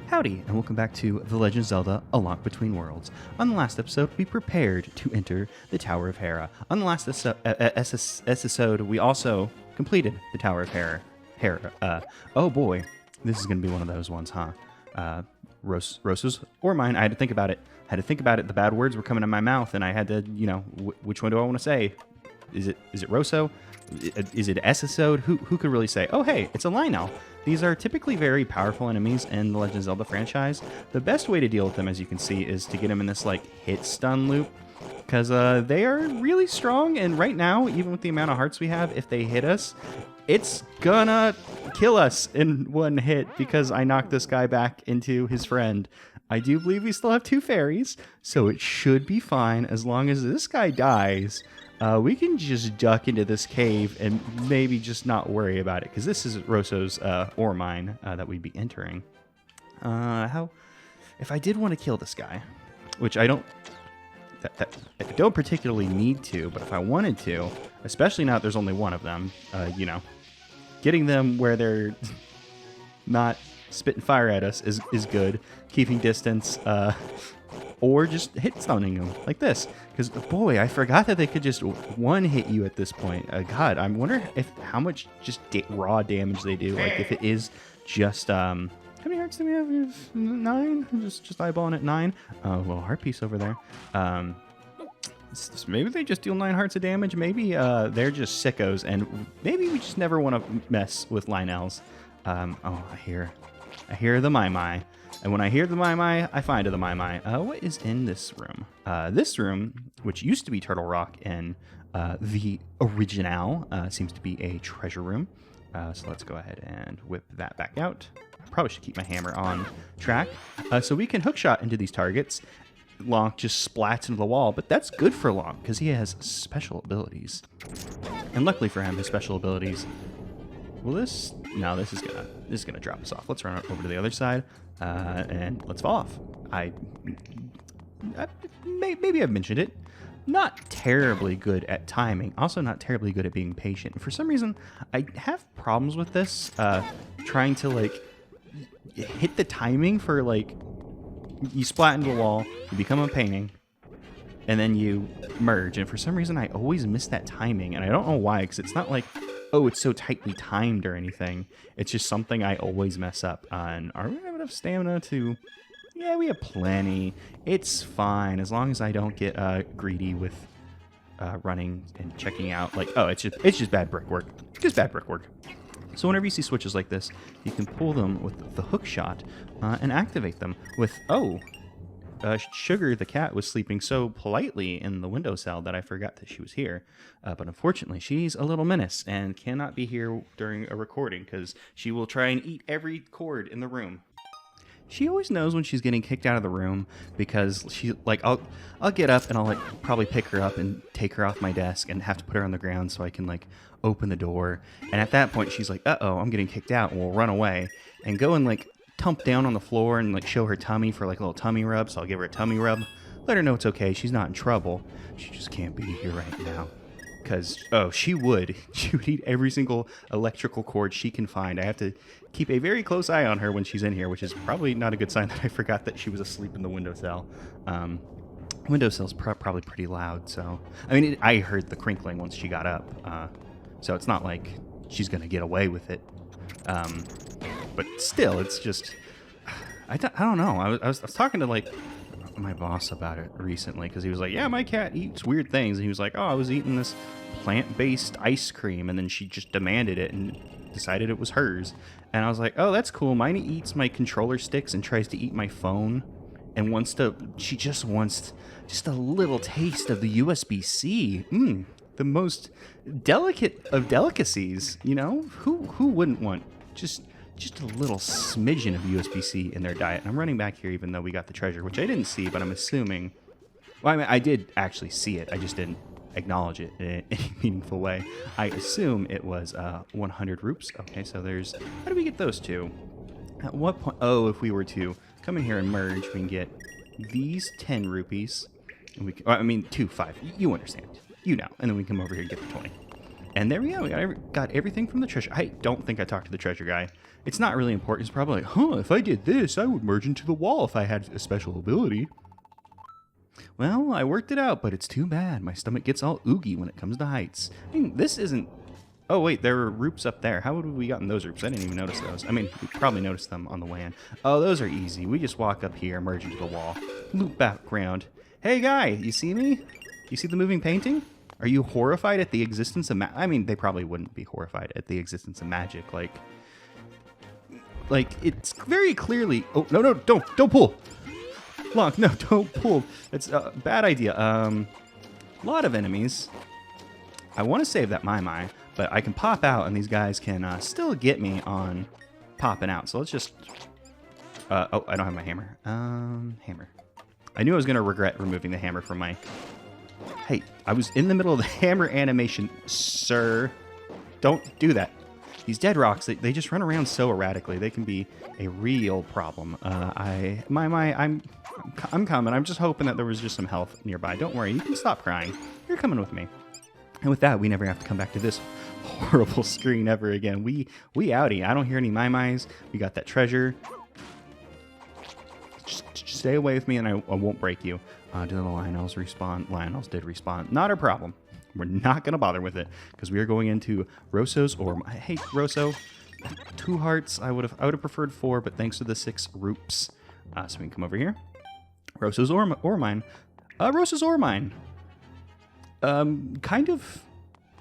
Howdy, and welcome back to The Legend of Zelda: A Lonk Between Worlds. On the last episode, we prepared to enter the Tower of Hera. On the last episode, we also completed the Tower of Hera. Oh boy, this is going to be one of those ones, huh? Rosa's or mine. I had to think about it. The bad words were coming in my mouth, and I had to, which one do I want to say? Is it Rosso? Is it Esisode? Who could really say? Oh, hey, it's a Lionel. These are typically very powerful enemies in the Legend of Zelda franchise. The best way to deal with them, as you can see, is to get them in this hit stun loop, because they are really strong. And right now, even with the amount of hearts we have, if they hit us, it's gonna kill us in one hit because I knocked this guy back into his friend. I do believe we still have 2 fairies, so it should be fine as long as this guy dies. We can just duck into this cave and maybe just not worry about it, because this is Roso's or mine that we'd be entering. If I did want to kill this guy, which I don't particularly need to, but if I wanted to, especially now that there's only one of them, getting them where they're not spitting fire at us is good. Keeping distance, or just hit stunning them like this. Because, boy, I forgot that they could just one-hit you at this point. God, I wonder how much just raw damage they do. Like, if it is just, how many hearts do we have? 9? Just eyeballing at 9. A little heart piece over there. Maybe they just deal 9 hearts of damage. Maybe they're just sickos, and maybe we just never want to mess with Lionels. Oh, I hear the Mai. And when I hear the Mai, I find the Mai. What is in this room? This room, which used to be Turtle Rock in the original, seems to be a treasure room. So let's go ahead and whip that back out. I probably should keep my hammer on track. So we can hookshot into these targets. Lonk just splats into the wall, but that's good for Lonk because he has special abilities. And luckily for him, his special abilities... Will this... No, this is gonna drop us off. Let's run over to the other side, and let's fall off. Maybe I've mentioned it. Not terribly good at timing. Also not terribly good at being patient. For some reason, I have problems with this. Trying to hit the timing for you splat into the wall, you become a painting, and then you merge. And for some reason, I always miss that timing, and I don't know why. Because it's not like, oh, it's so tightly timed or anything. It's just something I always mess up. And are we going to have enough stamina to... Yeah, we have plenty. It's fine, as long as I don't get greedy with running and checking out. It's just bad brickwork. Just bad brickwork. So whenever you see switches like this, you can pull them with the hook shot and activate them with... Sugar the cat was sleeping so politely in the windowsill that I forgot that she was here. But unfortunately, she's a little menace and cannot be here during a recording because she will try and eat every cord in the room. She always knows when she's getting kicked out of the room because I'll get up and I'll probably pick her up and take her off my desk and have to put her on the ground so I can open the door. And at that point, she's like, uh-oh, I'm getting kicked out, and we'll run away and go and tump down on the floor and show her tummy for a little tummy rub. So I'll give her a tummy rub, let her know it's okay, she's not in trouble. She just can't be here right now because she would eat every single electrical cord she can find. I have to keep a very close eye on her when she's in here, which is probably not a good sign that I forgot that she was asleep in the windowsill. Windowsill's probably pretty loud, so I heard the crinkling once she got up, so it's not like she's gonna get away with it. But still, it's just... I don't know. I was talking to, my boss about it recently, because he was like, yeah, my cat eats weird things. And he was like, oh, I was eating this plant-based ice cream, and then she just demanded it and decided it was hers. And I was like, oh, that's cool. Mine eats my controller sticks and tries to eat my phone. And she just wants just a little taste of the USB-C. The most delicate of delicacies, Who wouldn't want just a little smidgen of USB-C in their diet? And I'm running back here even though we got the treasure, which I didn't see, but I'm assuming... Well, I did actually see it. I just didn't acknowledge it in any meaningful way. I assume it was 100 rupees. Okay, so there's... How do we get those two? At what point... Oh, if we were to come in here and merge, we can get these 10 rupees. And 2, 5. You understand. And then we come over here and get the 20. And there we go. We got everything from the treasure. I don't think I talked to the treasure guy. It's not really important. It's probably like, huh, if I did this, I would merge into the wall if I had a special ability. Well, I worked it out, but it's too bad. My stomach gets all oogie when it comes to heights. I mean, this isn't... Oh, wait, there were roops up there. How would we gotten those roops? I didn't even notice those. I mean, we probably noticed them on the way in. Oh, those are easy. We just walk up here, merge into the wall, loop back around. Hey, guy, you see me? You see the moving painting? Are you horrified at the existence of I mean, they probably wouldn't be horrified at the existence of magic. Like it's very clearly... Oh, no, don't pull. Lonk, no, don't pull. It's a bad idea. A lot of enemies. I want to save that my, but I can pop out and these guys can still get me on popping out. So let's just... oh, I don't have my hammer. Hammer. I knew I was going to regret removing the hammer from my... Hey, I was in the middle of the hammer animation, sir. Don't do that. These dead rocks, they just run around so erratically. They can be a real problem. I'm coming. I'm just hoping that there was just some health nearby. Don't worry, you can stop crying. You're coming with me. And with that, we never have to come back to this horrible screen ever again. We outie. I don't hear any mai-mais. We got that treasure. Just stay away with me and I won't break you. Did the Lionels respawn? Lionels did respawn. Not a problem. We're not going to bother with it because we are going into Roso's Orm. I hate Roso. 2 hearts. I would have preferred 4, but thanks to the 6 roops. So we can come over here. Roso's Ormine. Roso's Ormine. Kind of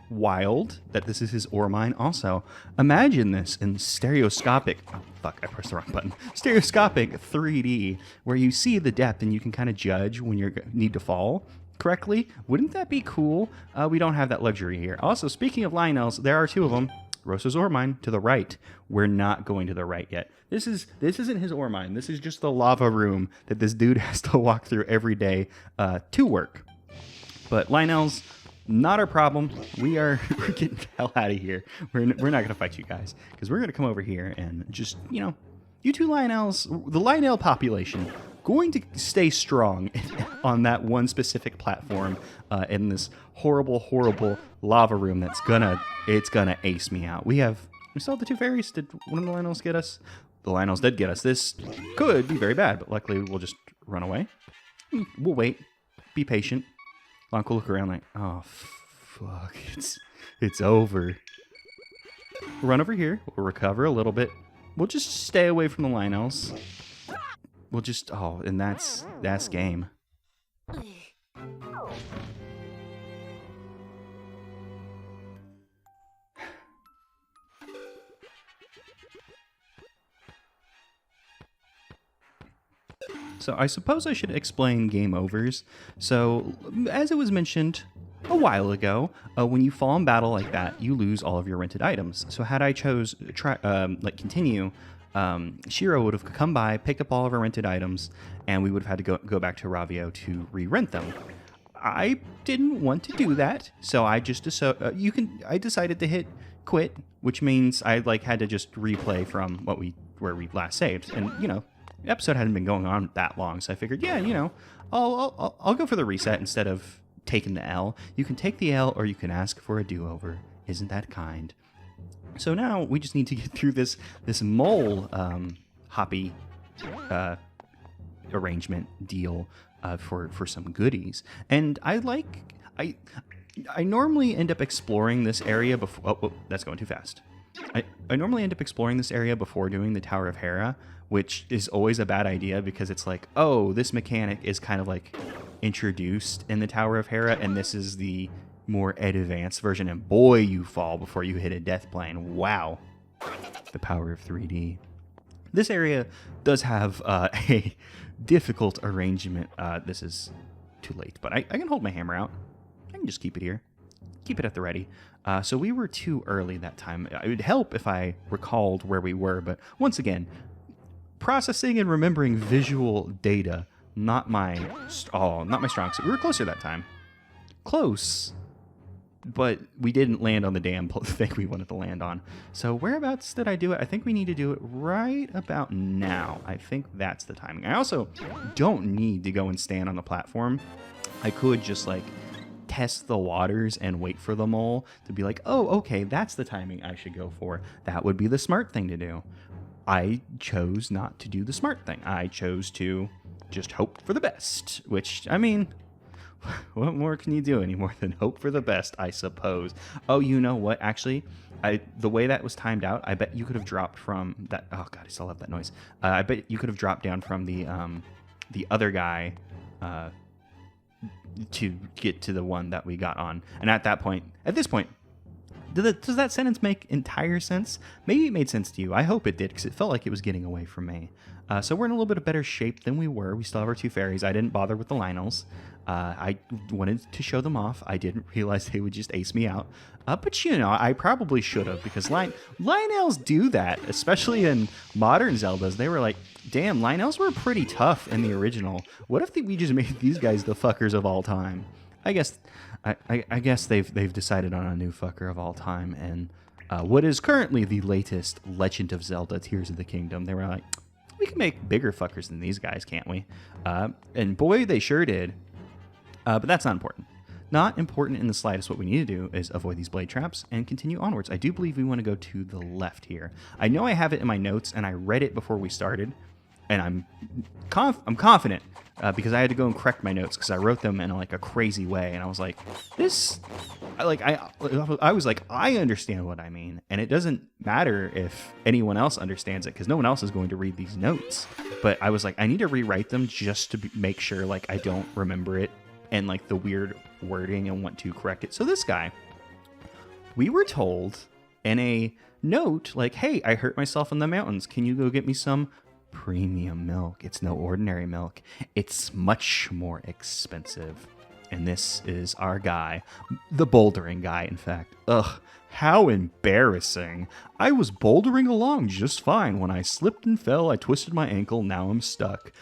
wild that this is his Ormine. Also, imagine this in stereoscopic... Oh, fuck, I pressed the wrong button. Stereoscopic 3D, where you see the depth and you can kind of judge when you need to fall correctly. Wouldn't that be cool? We don't have that luxury here. Also, speaking of Lionels, there are 2 of them. Roso's Ormine to the right. We're not going to the right yet. This isn't his Ormine. This is just the lava room that this dude has to walk through every day to work. But Lionels, not our problem. We're getting the hell out of here. We're not going to fight you guys because we're going to come over here and just, you 2 Lionels, the Lionel population, going to stay strong on that one specific platform in this horrible lava room that's gonna ace me out. We still have the 2 fairies. Did one of the Lionels get us? The Lionels did get us. This could be very bad, but luckily we'll just run away. We'll wait. Be patient. Lonk will look around like, oh, fuck, it's over. We'll run over here. We'll recover a little bit. We'll just stay away from the Lionels. We'll just, oh, and that's game. So I suppose I should explain game overs. So as it was mentioned a while ago, when you fall in battle like that, you lose all of your rented items. So had I chose continue, Shiro would have come by, picked up all of our rented items, and we would have had to go back to Ravio to re-rent them. I didn't want to do that, so I just I decided to hit quit, which means I had to just replay from where we last saved, and the episode hadn't been going on that long, so I figured, yeah, I'll go for the reset instead of taking the L. You can take the L, or you can ask for a do-over. Isn't that kind? So now we just need to get through this mole hoppy arrangement deal for some goodies. And I normally end up exploring this area before... Oh, that's going too fast. I normally end up exploring this area before doing the Tower of Hera, which is always a bad idea because it's like, oh, this mechanic is kind of introduced in the Tower of Hera, and this is the more advanced version, and boy, you fall before you hit a death plane. Wow. The power of 3D. This area does have a difficult arrangement. This is too late, but I can hold my hammer out. I can just keep it here. Keep it at the ready. So we were too early that time. It would help if I recalled where we were, but once again, processing and remembering visual data, not my strong suit. We were closer that time. Close. But we didn't land on the damn thing we wanted to land on. So whereabouts did I do it? I think we need to do it right about now. I think that's the timing. I also don't need to go and stand on the platform. I could just test the waters and wait for the mole to be like, oh, okay, that's the timing I should go for. That would be the smart thing to do. I chose not to do the smart thing. I chose to just hope for the best, which, I mean, what more can you do anymore than hope for the best, I suppose? Oh, you know what? Actually, the way that was timed out, I bet you could have dropped from that. Oh god, I still have that noise. I bet you could have dropped down from the other guy to get to the one that we got on. And at this point, does that sentence make entire sense? Maybe it made sense to you. I hope it did, because it felt like it was getting away from me. So we're in a little bit of better shape than we were. We still have our 2 fairies. I didn't bother with the Lionels. I wanted to show them off. I didn't realize they would just ace me out. But, you know, I probably should have, because Lionels do that, especially in modern Zeldas. They were like, damn, Lionels were pretty tough in the original. What if we just made these guys the fuckers of all time? I guess they've decided on a new fucker of all time, and what is currently the latest Legend of Zelda Tears of the Kingdom. They were like, we can make bigger fuckers than these guys, can't we? And boy, they sure did. But that's not important. Not important in the slightest. What we need to do is avoid these blade traps and continue onwards. I do believe we want to go to the left here. I know I have it in my notes, and I read it before we started, and I'm confident because I had to go and correct my notes because I wrote them in like a crazy way, and I was like, I was like, I understand what I mean, and it doesn't matter if anyone else understands it because no one else is going to read these notes. But I was like, I need to rewrite them just to make sure like I don't remember it and like the weird wording and want to correct it. So this guy, we were told in a note like, hey, I hurt myself in the mountains. Can you go get me some premium milk? It's no ordinary milk. It's much more expensive. And this is our guy, the bouldering guy, in fact. Ugh, how embarrassing. I was bouldering along just fine. When I slipped and fell, I twisted my ankle. Now I'm stuck.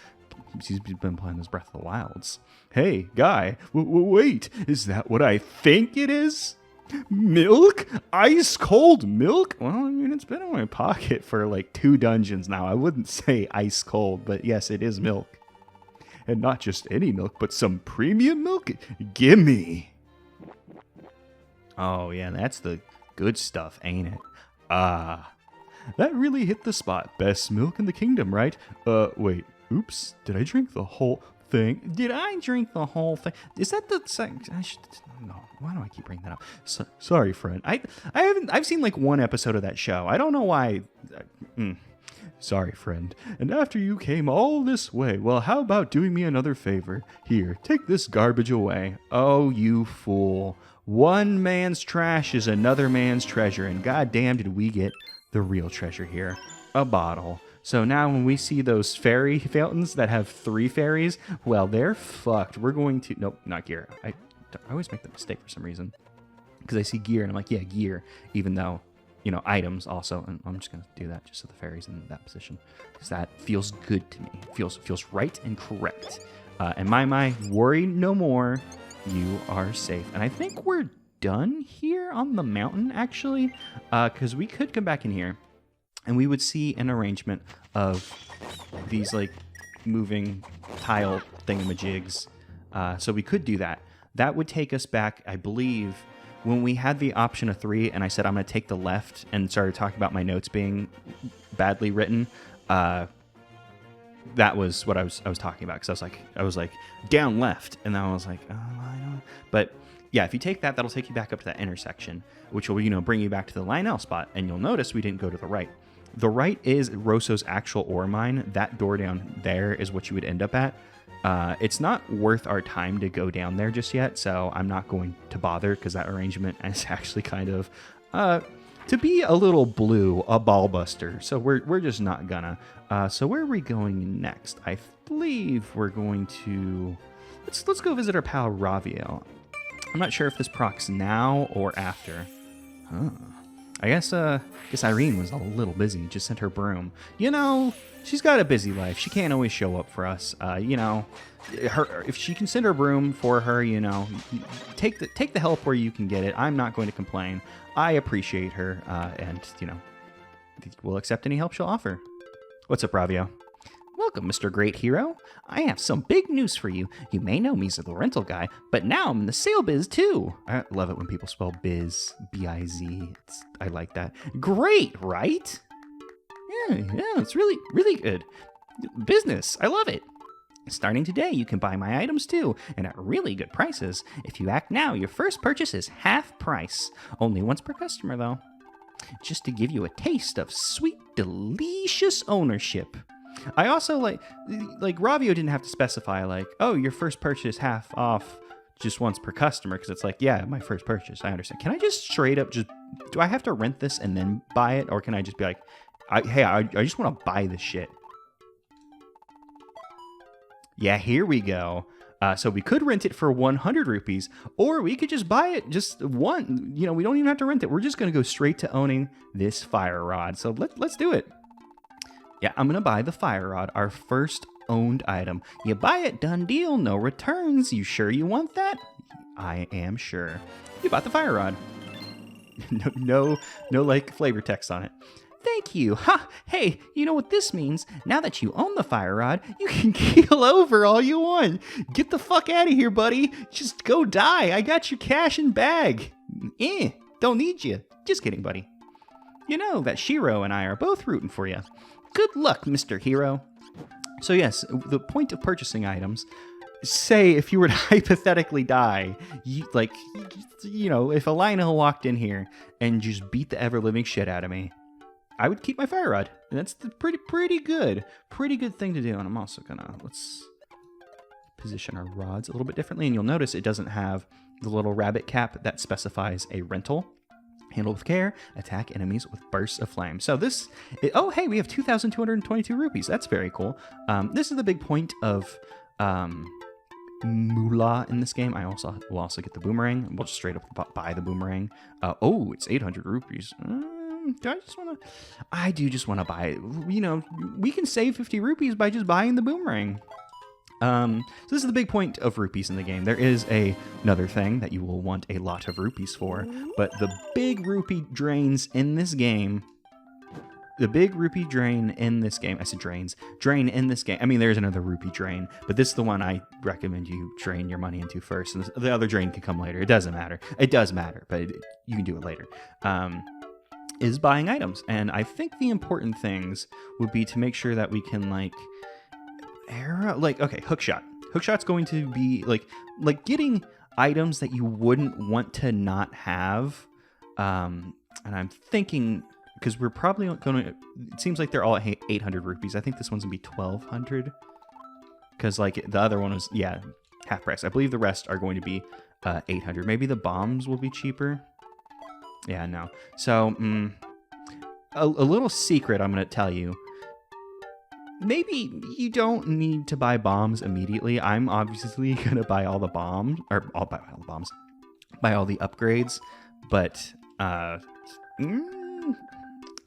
He's been playing this Breath of the Wilds. Hey, guy, wait, is that what I think it is? Milk? Ice cold milk? Well, I mean, it's been in my pocket for like 2 dungeons now. I wouldn't say ice cold, but yes, it is milk. And not just any milk, but some premium milk? Gimme. Oh, yeah, that's the good stuff, ain't it? Ah, that really hit the spot. Best milk in the kingdom, right? Wait, oops, did I drink the whole thing? Did I drink the whole thing? Is that the second? No, why do I keep bringing that up? Sorry, friend. I've seen like 1 episode of that show. I don't know why. Sorry, friend. And after you came all this way, well, how about doing me another favor? Here, take this garbage away. Oh, you fool. One man's trash is another man's treasure, and goddamn did we get the real treasure here. A bottle. So now when we see those fairy fountains that have 3 fairies, well, they're fucked. We're going to... Nope, not gear. I always make the mistake for some reason. Because I see gear, and I'm like, yeah, gear. Even though, you know, items also. And I'm just going to do that just so the fairy's in that position. Because that feels good to me. Feels right and correct. And my, worry no more. You are safe. And I think we're done here on the mountain, actually. Because we could come back in here. And we would see an arrangement of these, like, moving tile thingamajigs. So we could do that. That would take us back, I believe, when we had the option of 3, and I said I'm going to take the left and started talking about my notes being badly written. That was what I was talking about, because I was like, down left. And then I was like, oh, I don't know. But... yeah, if you take that, that'll take you back up to that intersection, which will, you know, bring you back to the Lionel spot. And you'll notice we didn't go to the right. The right is Roso's actual ore mine. That door down there is what you would end up at. It's not worth our time to go down there just yet, so I'm not going to bother because that arrangement is actually kind of, to be a little blue, a ball buster. So we're just not gonna. So where are we going next? I believe we're going to... Let's go visit our pal Raviel. I'm not sure if this procs now or after. Huh. I guess Irene was a little busy. Just sent her broom. You know, she's got a busy life. She can't always show up for us. You know, if she can send her broom for her, you know, take the help where you can get it. I'm not going to complain. I appreciate her, and you know, we'll accept any help she'll offer. What's up, Ravio? Well, Welcome, Mr. Great Hero. I have some big news for you. You may know me as the rental guy, but now I'm in the sale biz too. I love it when people spell biz, B-I-Z. I like that. Great, right? Yeah, it's really, really good. Business, I love it. Starting today, you can buy my items too, and at really good prices. If you act now, your first purchase is half price. Only once per customer, though. Just to give you a taste of sweet, delicious ownership. I also like Ravio didn't have to specify like, oh, your first purchase half off just once per customer, because it's like, yeah, my first purchase, I understand. Can I just straight up do I have to rent this and then buy it, or can I just be like, I just want to buy this shit? Yeah, here we go. So we could rent it for 100 rupees, or we could just buy it just one. You know, we don't even have to rent it. We're just going to go straight to owning this fire rod. So let's do it. Yeah, I'm going to buy the fire rod, our first owned item. You buy it, done deal, no returns. You sure you want that? I am sure. You bought the fire rod. No, like flavor text on it. Thank you. Ha! Hey, you know what this means? Now that you own the fire rod, you can keel over all you want. Get the fuck out of here, buddy. Just go die. I got your cash and bag. Don't need you. Just kidding, buddy. You know that Shiro and I are both rooting for you. Good luck, Mr. Hero. So yes, the point of purchasing items, say if you were to hypothetically die, you know, if a Lionel walked in here and just beat the ever-living shit out of me, I would keep my fire rod. And that's the pretty good thing to do. And I'm also gonna, let's position our rods a little bit differently. And you'll notice it doesn't have the little rabbit cap that specifies a rental. Handle with care, attack enemies with bursts of flame. So this, oh hey, we have 2,222 rupees. That's very cool. This is the big point of moolah in this game. I will also get the boomerang. We'll just straight up buy the boomerang. Oh, it's 800 rupees. I do just want to buy it. You know, we can save 50 rupees by just buying the boomerang. So this is the big point of rupees in the game. There is another thing that you will want a lot of rupees for, but the big rupee drains in this game, I said drain in this game. I mean, there's another rupee drain, but this is the one I recommend you drain your money into first. And the other drain can come later. It doesn't matter. It does matter, but you can do it later. Is buying items. And I think the important things would be to make sure that we can okay, hookshot. Hookshot's going to be like getting items that you wouldn't want to not have. And I'm thinking, because we're probably going to, it seems like they're all at 800 rupees. I think this one's going to be 1,200. Because like the other one was, yeah, half price. I believe the rest are going to be 800. Maybe the bombs will be cheaper. Yeah, no. So, a little secret I'm going to tell you. Maybe you don't need to buy bombs immediately. I'm obviously going to buy all the bombs, or I'll buy all the bombs, buy all the upgrades. But I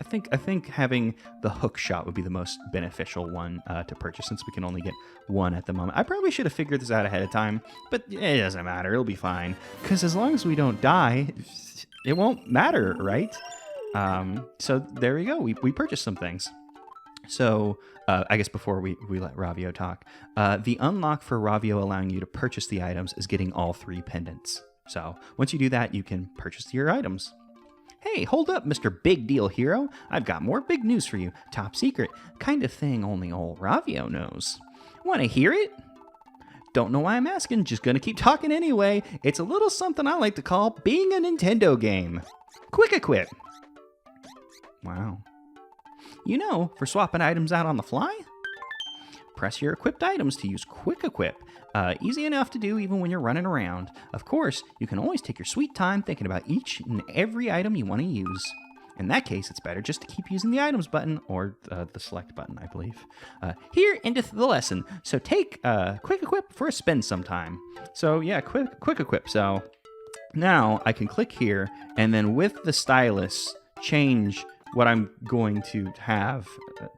think having the hook shot would be the most beneficial one to purchase, since we can only get one at the moment. I probably should have figured this out ahead of time, but it doesn't matter. It'll be fine, because as long as we don't die, it won't matter, right? So there we go. We purchased some things. So I guess before we let Ravio talk, the unlock for Ravio allowing you to purchase the items is getting all 3 pendants. So once you do that, you can purchase your items. Hey, hold up, Mr. Big Deal Hero. I've got more big news for you. Top secret. Kind of thing only old Ravio knows. Want to hear it? Don't know why I'm asking. Just gonna keep talking anyway. It's a little something I like to call being a Nintendo game. Quick Equip. Wow. You know, for swapping items out on the fly? Press your equipped items to use Quick Equip. Easy enough to do even when you're running around. Of course, you can always take your sweet time thinking about each and every item you want to use. In that case, it's better just to keep using the items button, or the select button, I believe. Here endeth the lesson, so take Quick Equip for a spin sometime. So yeah, Quick Equip. So now I can click here, and then with the stylus, change what I'm going to have.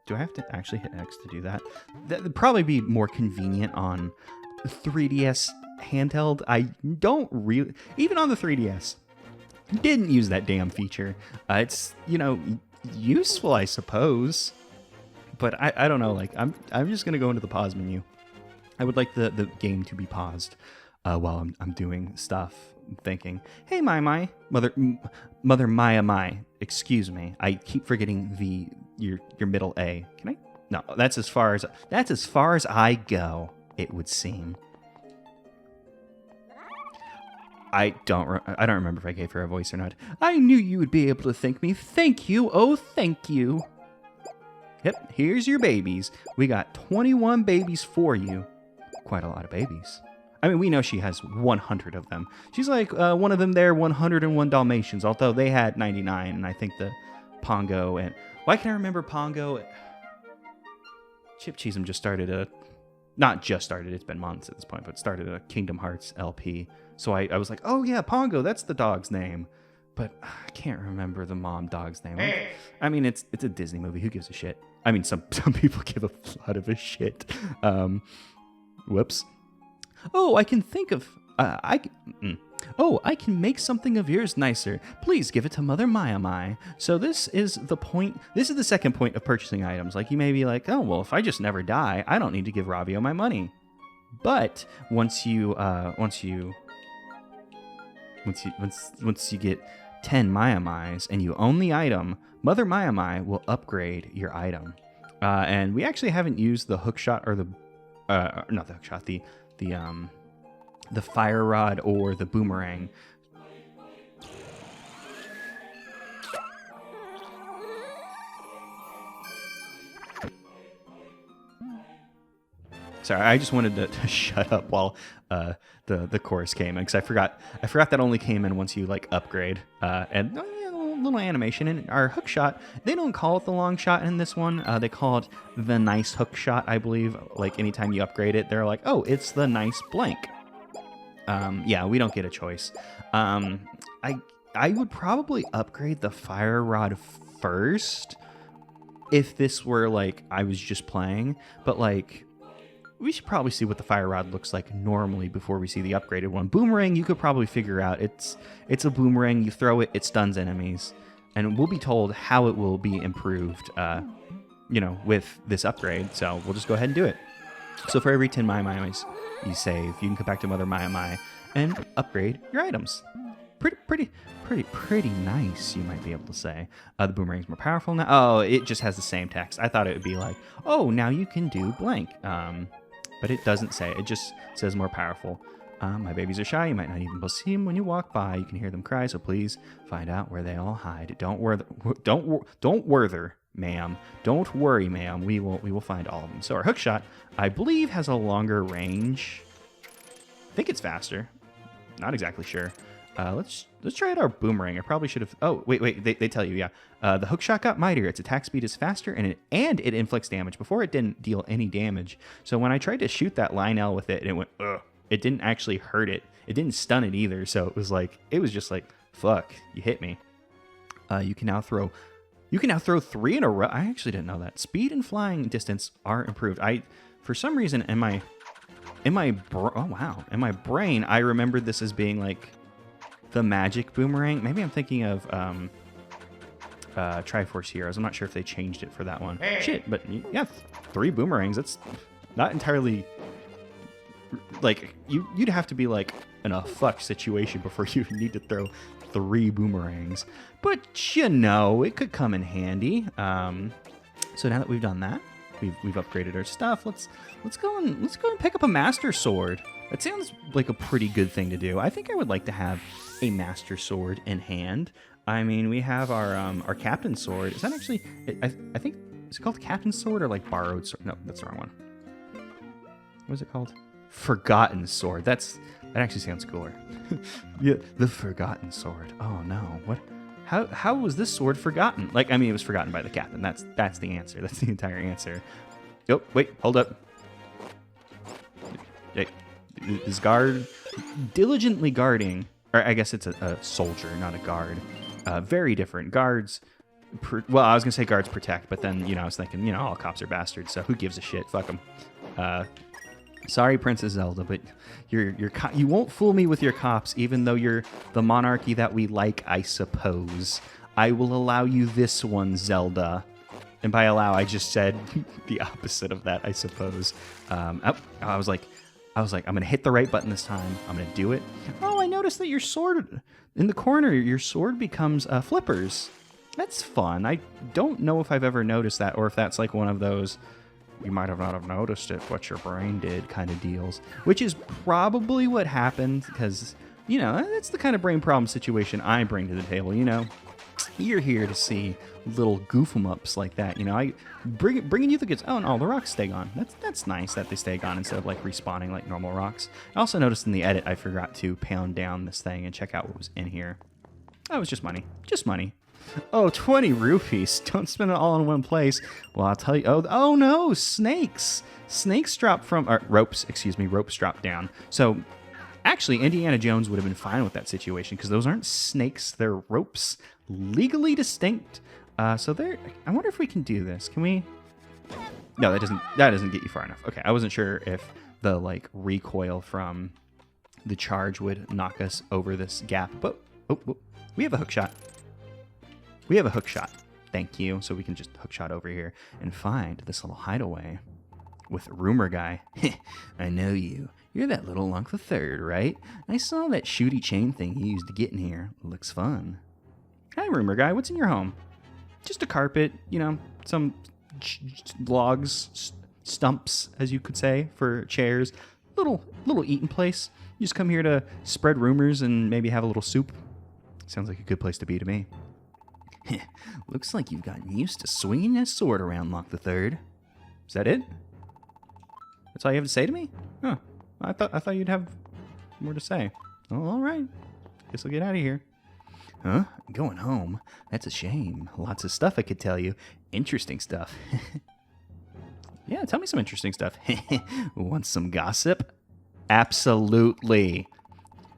Do I have to actually hit X to do that? That would probably be more convenient on 3DS handheld. I don't really, even on the 3DS, didn't use that damn feature. It's, you know, useful, I suppose, But I don't know. Like I'm just gonna go into the pause menu. I would like the game to be paused while I'm doing stuff. I'm thinking, hey, Mother Maya. Excuse me. I keep forgetting your middle A. Can I? No, that's as far as I go. It would seem. I don't remember if I gave her a voice or not. I knew you would be able to thank me. Thank you. Oh, thank you. Yep, here's your babies. We got 21 babies for you. Quite a lot of babies. I mean, we know she has 100 of them. She's like one of them there, 101 Dalmatians, although they had 99, and I think the Pongo and... Why can I remember Pongo? Chip Cheesem just started a... Not just started, it's been months at this point, but started a Kingdom Hearts LP. So I was like, oh yeah, Pongo, that's the dog's name. But I can't remember the mom dog's name. I mean, it's a Disney movie. Who gives a shit? I mean, some people give a lot of a shit. Whoops. Oh, I can think of... Oh, I can make something of yours nicer. Please give it to Mother Maya. So this is the point. This is the second point of purchasing items. Like, you may be like, oh, well, if I just never die, I don't need to give Ravio my money. But once you get 10 Maya and you own the item, Mother Maya will upgrade your item. And we actually haven't used the hookshot or not the hookshot, the fire rod or the boomerang. Sorry, I just wanted to shut up while the chorus came in, because I forgot that only came in once you like upgrade. And little animation. And our hook shot, they don't call it the long shot in this one. They call it the nice hook shot, I believe. Like anytime you upgrade it, they're like, oh, it's the nice blank. Yeah, we don't get a choice. I would probably upgrade the fire rod first if this were like I was just playing, but like we should probably see what the fire rod looks like normally before we see the upgraded one. Boomerang, you could probably figure out. It's a boomerang. You throw it, it stuns enemies, and we'll be told how it will be improved, with this upgrade. So we'll just go ahead and do it. So for every 10 Maya you save, you can come back to Mother Maya and upgrade your items. Pretty nice, you might be able to say. The boomerang's more powerful now. Oh, it just has the same text. I thought it would be like, oh, now you can do blank. But it doesn't say. It just says more powerful. My babies are shy. You might not even see them when you walk by. You can hear them cry, so please find out where they all hide. Don't worther, ma'am. Don't worry, ma'am. We will find all of them. So our hook shot, I believe, has a longer range. I think it's faster. Not exactly sure. Let's try out our boomerang. I probably should have... Oh, wait. They tell you, yeah. The hookshot got mightier. Its attack speed is faster, and it inflicts damage. Before, it didn't deal any damage. So when I tried to shoot that Lionel with it, and it went, ugh, it didn't actually hurt it. It didn't stun it either. So it was just like, fuck, you hit me. You can now throw 3 in a row. I actually didn't know that. Speed and flying distance are improved. For some reason, in my brain, I remembered this as being like the magic boomerang. Maybe I'm thinking of Triforce Heroes. I'm not sure if they changed it for that one. Shit, but yeah, 3 boomerangs. That's not entirely like you'd have to be like in a fuck situation before you need to throw 3 boomerangs. But it could come in handy. So now that we've done that, we've upgraded our stuff. Let's go and pick up a Master Sword. That sounds like a pretty good thing to do. I think I would like to have a Master Sword in hand. I mean, we have our Captain's Sword. Is that actually... I think... Is it called Captain's Sword or like Borrowed Sword? No, that's the wrong one. What is it called? Forgotten Sword. That actually sounds cooler. Yeah, the Forgotten Sword. Oh no, what? How was this sword forgotten? Like, I mean, it was forgotten by the captain. That's the answer. That's the entire answer. Oh, wait, hold up. Is guard diligently guarding, or I guess it's a soldier, not a guard. Very different. Guards, well, I was going to say guards protect, but then, I was thinking, all cops are bastards, so who gives a shit? Fuck them. Sorry, Princess Zelda, but you won't fool me with your cops, even though you're the monarchy that we like, I suppose. I will allow you this one, Zelda. And by allow, I just said the opposite of that, I suppose. I was like, I'm going to hit the right button this time. I'm going to do it. Oh, I noticed that your sword, in the corner, your sword becomes flippers. That's fun. I don't know if I've ever noticed that, or if that's like one of those, you might have not have noticed it, what your brain did kind of deals. Which is probably what happened, because, you know, that's the kind of brain problem situation I bring to the table, you know. You're here to see little goof-em-ups like that, you know. I bringing you the goods. Oh, no, the rocks stay gone. That's nice that they stay gone instead of like respawning like normal rocks. I also noticed in the edit I forgot to pound down this thing and check out what was in here. That was just money. Just money. Oh, 20 rupees. Don't spend it all in one place. Well, I'll tell you. Oh no, snakes. Snakes drop from ropes. Excuse me, ropes drop down. So actually, Indiana Jones would have been fine with that situation because those aren't snakes; they're ropes, legally distinct. So there. I wonder if we can do this. Can we? No, that doesn't get you far enough. Okay, I wasn't sure if the like recoil from the charge would knock us over this gap, but we have a hook shot. We have a hook shot. Thank you. So we can just hook shot over here and find this little hideaway with Rumor Guy. I know you. You're that little Lonk the Third, right? I saw that shooty chain thing you used to get in here. Looks fun. Hi, Rumor Guy. What's in your home? Just a carpet, you know, some logs, stumps, as you could say, for chairs. Little eating place. You just come here to spread rumors and maybe have a little soup. Sounds like a good place to be to me. Looks like you've gotten used to swinging that sword around, Lonk the Third. Is that it? That's all you have to say to me? Huh. I thought you'd have more to say. Oh, all right. Guess I'll get out of here. Huh? Going home? That's a shame. Lots of stuff I could tell you. Interesting stuff. Yeah, tell me some interesting stuff. Want some gossip? Absolutely.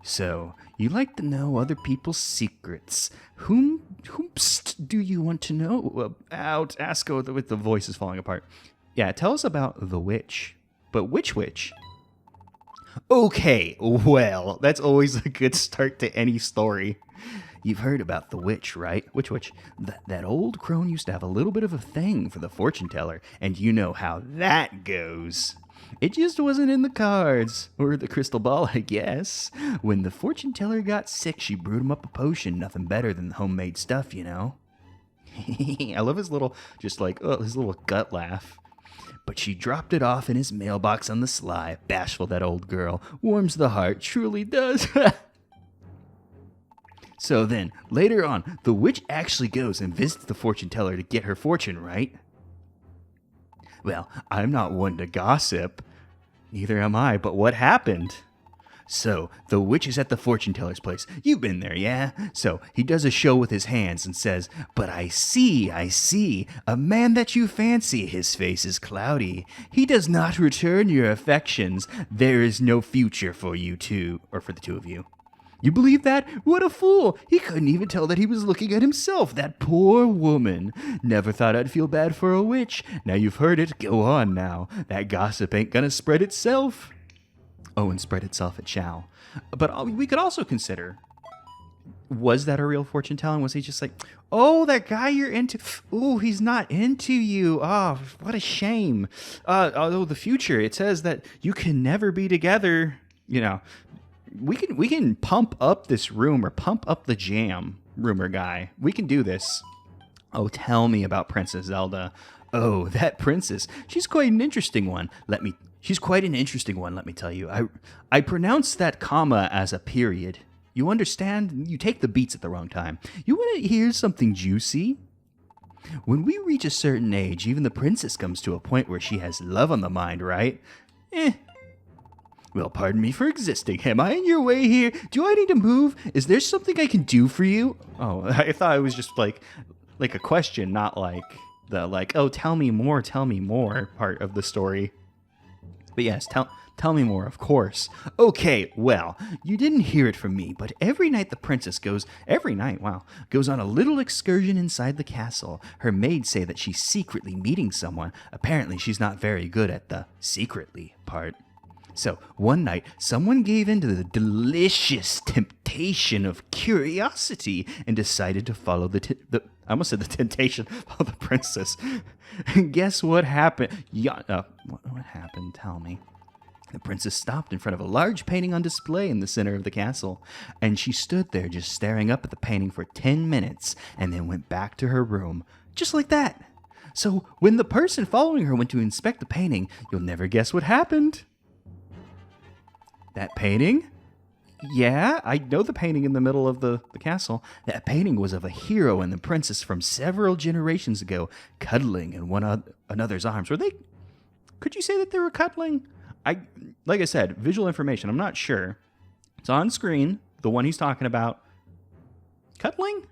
So, you like to know other people's secrets. Whomst do you want to know about? Asco with the voice is falling apart. Yeah, tell us about the witch. But which witch? Okay, well, that's always a good start to any story. You've heard about the witch, right? Which witch? That old crone used to have a little bit of a thing for the fortune teller, and you know how that goes. It just wasn't in the cards, or the crystal ball, I guess. When the fortune teller got sick, she brewed him up a potion, nothing better than homemade stuff, you know? I love his little, just like, his little gut laugh. But she dropped it off in his mailbox on the sly. Bashful, that old girl. Warms the heart, truly does. So then, later on, the witch actually goes and visits the fortune teller to get her fortune, right? Well, I'm not one to gossip. Neither am I, but what happened? So, the witch is at the fortune teller's place. You've been there, yeah? So, he does a show with his hands and says, "But I see, a man that you fancy. His face is cloudy. He does not return your affections. There is no future for you two, or for the two of you." You believe that? What a fool! He couldn't even tell that he was looking at himself, that poor woman. Never thought I'd feel bad for a witch. Now you've heard it, go on now. That gossip ain't gonna spread itself. Oh, and spread itself it shall. But we could also consider, was that a real fortune telling? Was he just like, oh, that guy you're into, ooh, he's not into you. Oh, what a shame. Oh, the future, it says that you can never be together, you know. We can pump up this room, or pump up the jam, Rumor Guy. We can do this. Oh, tell me about Princess Zelda. Oh, that princess. She's quite an interesting one. Let me tell you. I pronounce that comma as a period. You understand? You take the beats at the wrong time. You want to hear something juicy? When we reach a certain age, even the princess comes to a point where she has love on the mind, right? Well, pardon me for existing. Am I in your way here? Do I need to move? Is there something I can do for you? Oh, I thought it was just like a question, not like the oh, tell me more part of the story. But yes, tell me more, of course. Okay, well, you didn't hear it from me, but every night the princess goes on a little excursion inside the castle. Her maids say that she's secretly meeting someone. Apparently, she's not very good at the secretly part. So, one night, someone gave in to the delicious temptation of curiosity and decided to follow I almost said the temptation of the princess. And guess what happened? What happened? Tell me. The princess stopped in front of a large painting on display in the center of the castle, and she stood there just staring up at the painting for 10 minutes and then went back to her room, just like that. So, when the person following her went to inspect the painting, you'll never guess what happened. That painting? Yeah, I know the painting in the middle of the castle. That painting was of a hero and the princess from several generations ago, cuddling in one another's arms. Were they? Could you say that they were cuddling? Like I said, visual information. I'm not sure. It's on screen. The one he's talking about. Cuddling?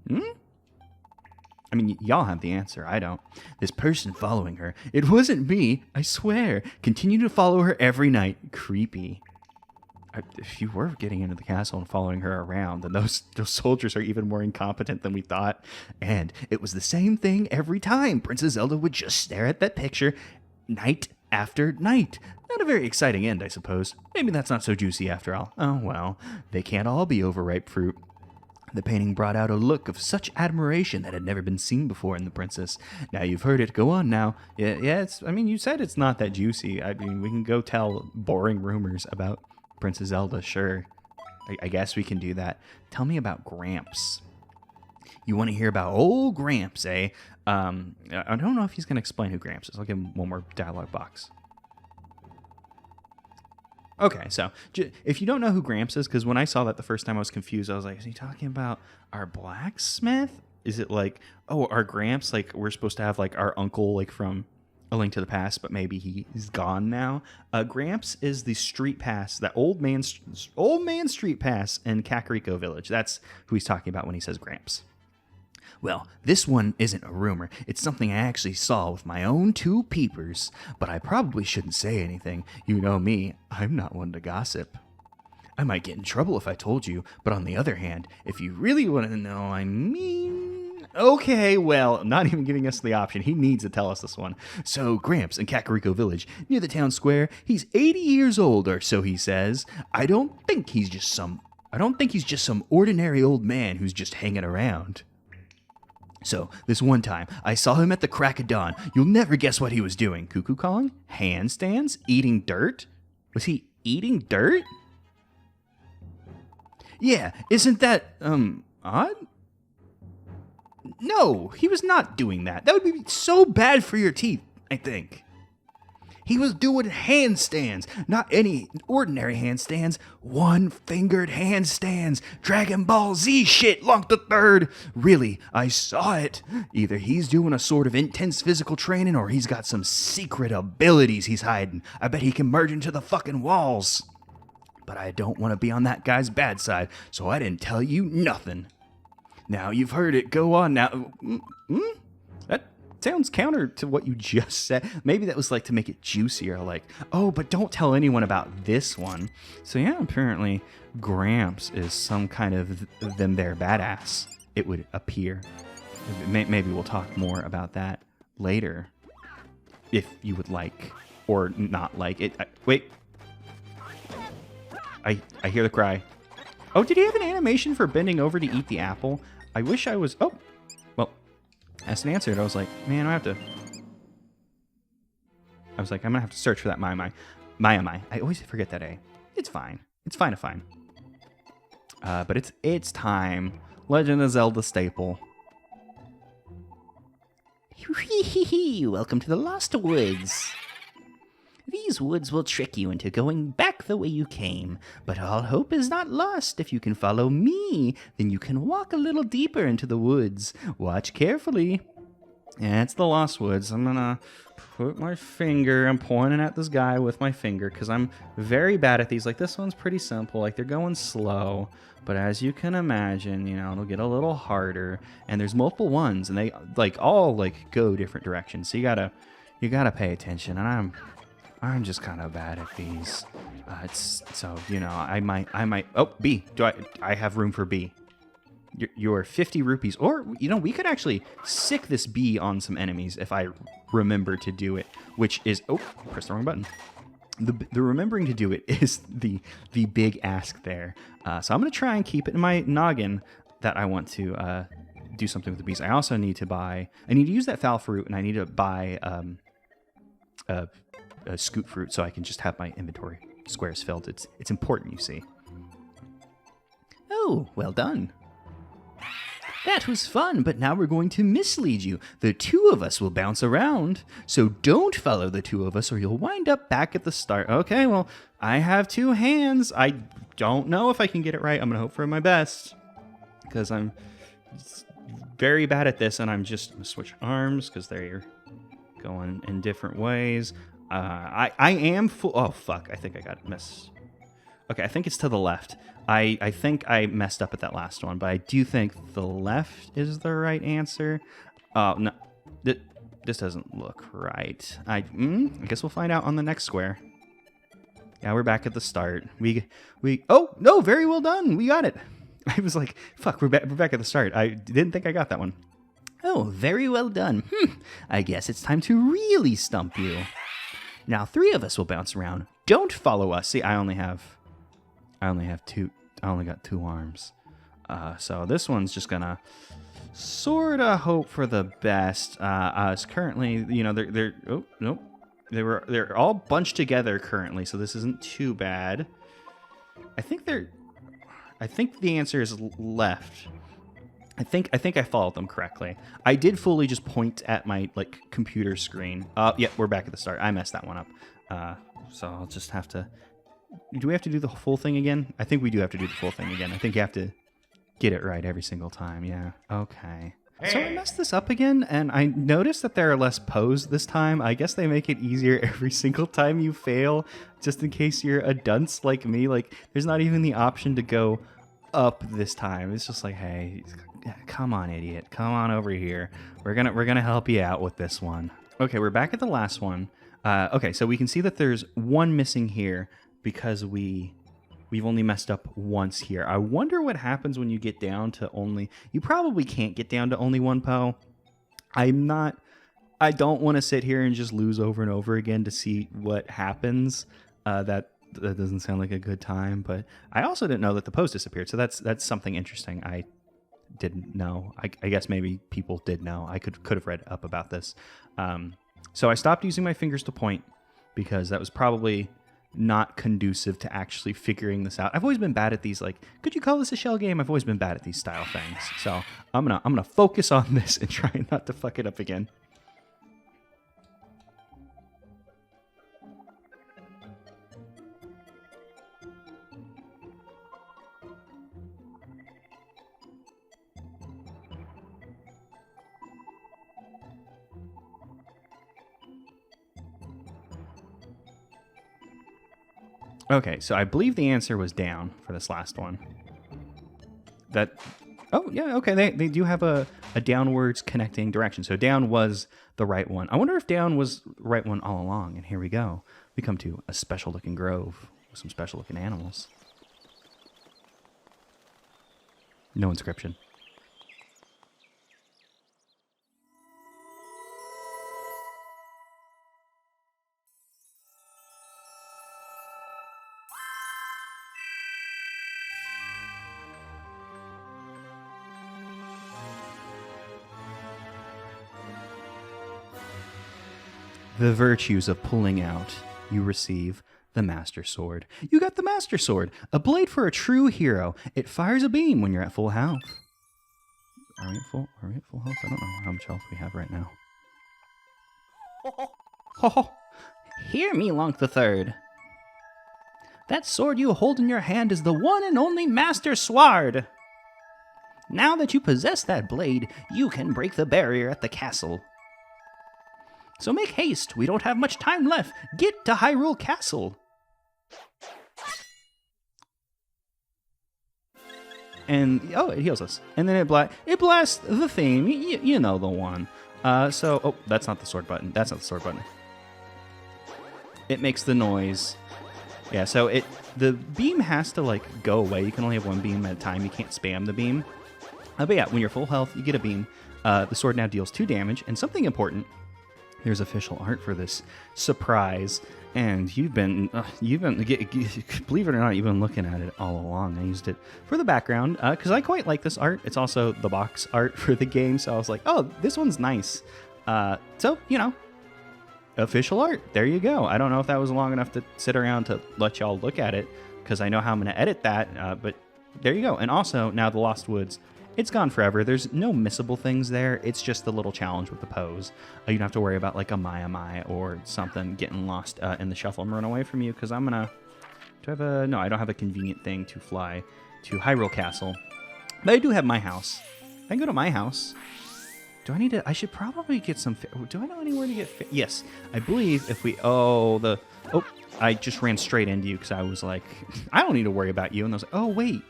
I mean, y'all have the answer. I don't. This person following her, it wasn't me, I swear, continued to follow her every night. Creepy. If you were getting into the castle and following her around, then those soldiers are even more incompetent than we thought. And it was the same thing every time. Princess Zelda would just stare at that picture night after night. Not a very exciting end, I suppose. Maybe that's not so juicy after all. Oh well, they can't all be overripe fruit. The painting brought out a look of such admiration that had never been seen before in the princess. Now you've heard it. Go on now. Yeah. I mean, you said it's not that juicy. I mean, we can go tell boring rumors about Princess Zelda. Sure. I guess we can do that. Tell me about Gramps. You want to hear about old Gramps, eh? I don't know if he's going to explain who Gramps is. I'll give him one more dialogue box. Okay, so if you don't know who Gramps is, because when I saw that the first time I was confused, I was like, is he talking about our blacksmith? Is it like, oh, our Gramps, like we're supposed to have like our uncle like from A Link to the Past, but maybe he's gone now? Gramps is the street pass, that old man street pass in Kakariko Village. That's who he's talking about when he says Gramps. Well, this one isn't a rumor. It's something I actually saw with my own two peepers, but I probably shouldn't say anything. You know me, I'm not one to gossip. I might get in trouble if I told you, but on the other hand, if you really want to know, I mean... Okay, well, not even giving us the option. He needs to tell us this one. So, Gramps in Kakariko Village, near the town square, he's 80 years old, or so he says. I don't think he's just some ordinary old man who's just hanging around. So, this one time, I saw him at the crack of dawn. You'll never guess what he was doing. Cuckoo calling? Handstands? Eating dirt? Was he eating dirt? Yeah, isn't that, odd? No, he was not doing that. That would be so bad for your teeth, I think. He was doing handstands, not any ordinary handstands, one-fingered handstands, Dragon Ball Z shit, Lonk the Third. Really, I saw it. Either he's doing a sort of intense physical training or he's got some secret abilities he's hiding. I bet he can merge into the fucking walls. But I don't want to be on that guy's bad side, so I didn't tell you nothing. Now you've heard it. Go on now. That sounds counter to what you just said. Maybe that was like to make it juicier, like, oh, but don't tell anyone about this one. So yeah, apparently Gramps is some kind of them there badass, it would appear. Maybe we'll talk more about that later, if you would like, or not like it. Wait. I hear the cry. Oh, did he have an animation for bending over to eat the apple? I wish I was... Oh, well, asked and answered. I was like, man, I was like, I'm going to have to search for that Mai. I always forget that A. It's fine. It's fine. But it's time. Legend of Zelda staple. Welcome to the Lost Woods. These woods will trick you into going back the way you came, but all hope is not lost. If you can follow me, then you can walk a little deeper into the woods. Watch carefully. Yeah, it's the Lost Woods. I'm gonna put my finger, I'm pointing at this guy with my finger, because I'm very bad at these. Like, this one's pretty simple, like, they're going slow, but as you can imagine, you know, it'll get a little harder, and there's multiple ones, and they, like, all, like, go different directions, so you gotta pay attention, and I'm just kind of bad at these. So, you know, I might... Oh, B. I have room for B. Your 50 rupees. Or, you know, we could actually sick this B on some enemies if I remember to do it. Which is... Oh, press the wrong button. the remembering to do it is the big ask there. So I'm going to try and keep it in my noggin that I want to do something with the bees. I also need to use that foul fruit, and I need to buy a scoot fruit so I can just have my inventory squares filled. It's important, you see. Oh, well done. That was fun, but now we're going to mislead you. The two of us will bounce around, so don't follow the two of us or you'll wind up back at the start. Okay, well, I have two hands. I don't know if I can get it right. I'm going to hope for my best because I'm very bad at this, and I'm just going to switch arms because they're going in different ways. I am full. Oh, fuck. I think I got it messed. Okay, I think it's to the left. I think I messed up at that last one, but I do think the left is the right answer. Oh, no. This doesn't look right. I guess we'll find out on the next square. Yeah, we're back at the start. Oh, no, very well done. We got it. I was like, fuck, we're back at the start. I didn't think I got that one. Oh, very well done. I guess it's time to really stump you. Now, three of us will bounce around. Don't follow us. See, I only got two arms. So this one's just gonna sort of hope for the best. As currently, they're all bunched together currently, so this isn't too bad. I think the answer is left. I think I followed them correctly. I did fully just point at my computer screen. Yeah, we're back at the start. I messed that one up. So I'll just have to. Do we have to do the full thing again? I think we do have to do the full thing again. I think you have to get it right every single time. Yeah. Okay. So I messed this up again, and I noticed that there are less Poes this time. I guess they make it easier every single time you fail, just in case you're a dunce like me. There's not even the option to go up this time. It's just like, hey, come on, idiot. Come on over here. We're gonna help you out with this one. Okay, we're back at the last one. Okay, so we can see that there's one missing here because we've only messed up once here. I wonder what happens when you get down to only... You probably can't get down to only one Poe. I don't want to sit here and just lose over and over again to see what happens. That doesn't sound like a good time, but I also didn't know that the Poes disappeared, so that's something interesting I didn't know. I guess maybe people did know. I could have read up about this. So I stopped using my fingers to point because that was probably not conducive to actually figuring this out. I've always been bad at these, could you call this a shell game? I've always been bad at these style things. So I'm gonna focus on this and try not to fuck it up again. Okay, so I believe the answer was down for this last one. Oh, yeah, okay, they do have a downwards connecting direction. So down was the right one. I wonder if down was the right one all along. And here we go. We come to a special-looking grove with some special-looking animals. No inscription. The virtues of pulling out. You receive the Master Sword. You got the Master Sword, a blade for a true hero. It fires a beam when you're at full health. Are we at full health? I don't know how much health we have right now. Ho! Hear me, Lonk the Third. That sword you hold in your hand is the one and only Master Sword. Now that you possess that blade, you can break the barrier at the castle. So make haste, we don't have much time left. Get to Hyrule Castle. And, oh, it heals us. And then it blasts the theme, you know the one. Oh, that's not the sword button. That's not the sword button. It makes the noise. Yeah, so the beam has to, go away. You can only have one beam at a time. You can't spam the beam. But yeah, when you're full health, you get a beam. The sword now deals 2 damage. And something important... Here's official art for this surprise, And believe it or not, you've been looking at it all along. I used it for the background because I quite like this art. It's also the box art for the game, so I was like, oh, this one's nice. So, you know, official art. There you go. I don't know if that was long enough to sit around to let y'all look at it because I know how I'm going to edit that, but there you go. And also, now the Lost Woods, it's gone forever. There's no missable things there. It's just the little challenge with the pose. You don't have to worry about like a Mai or something getting lost in the shuffle and run away from you because I'm going to... No, I don't have a convenient thing to fly to Hyrule Castle. But I do have my house. I can go to my house. Do I need to... I should probably get some... Do I know anywhere to get... Yes, I believe if we... Oh, I just ran straight into you because I was like, I don't need to worry about you. And I was like, oh, wait.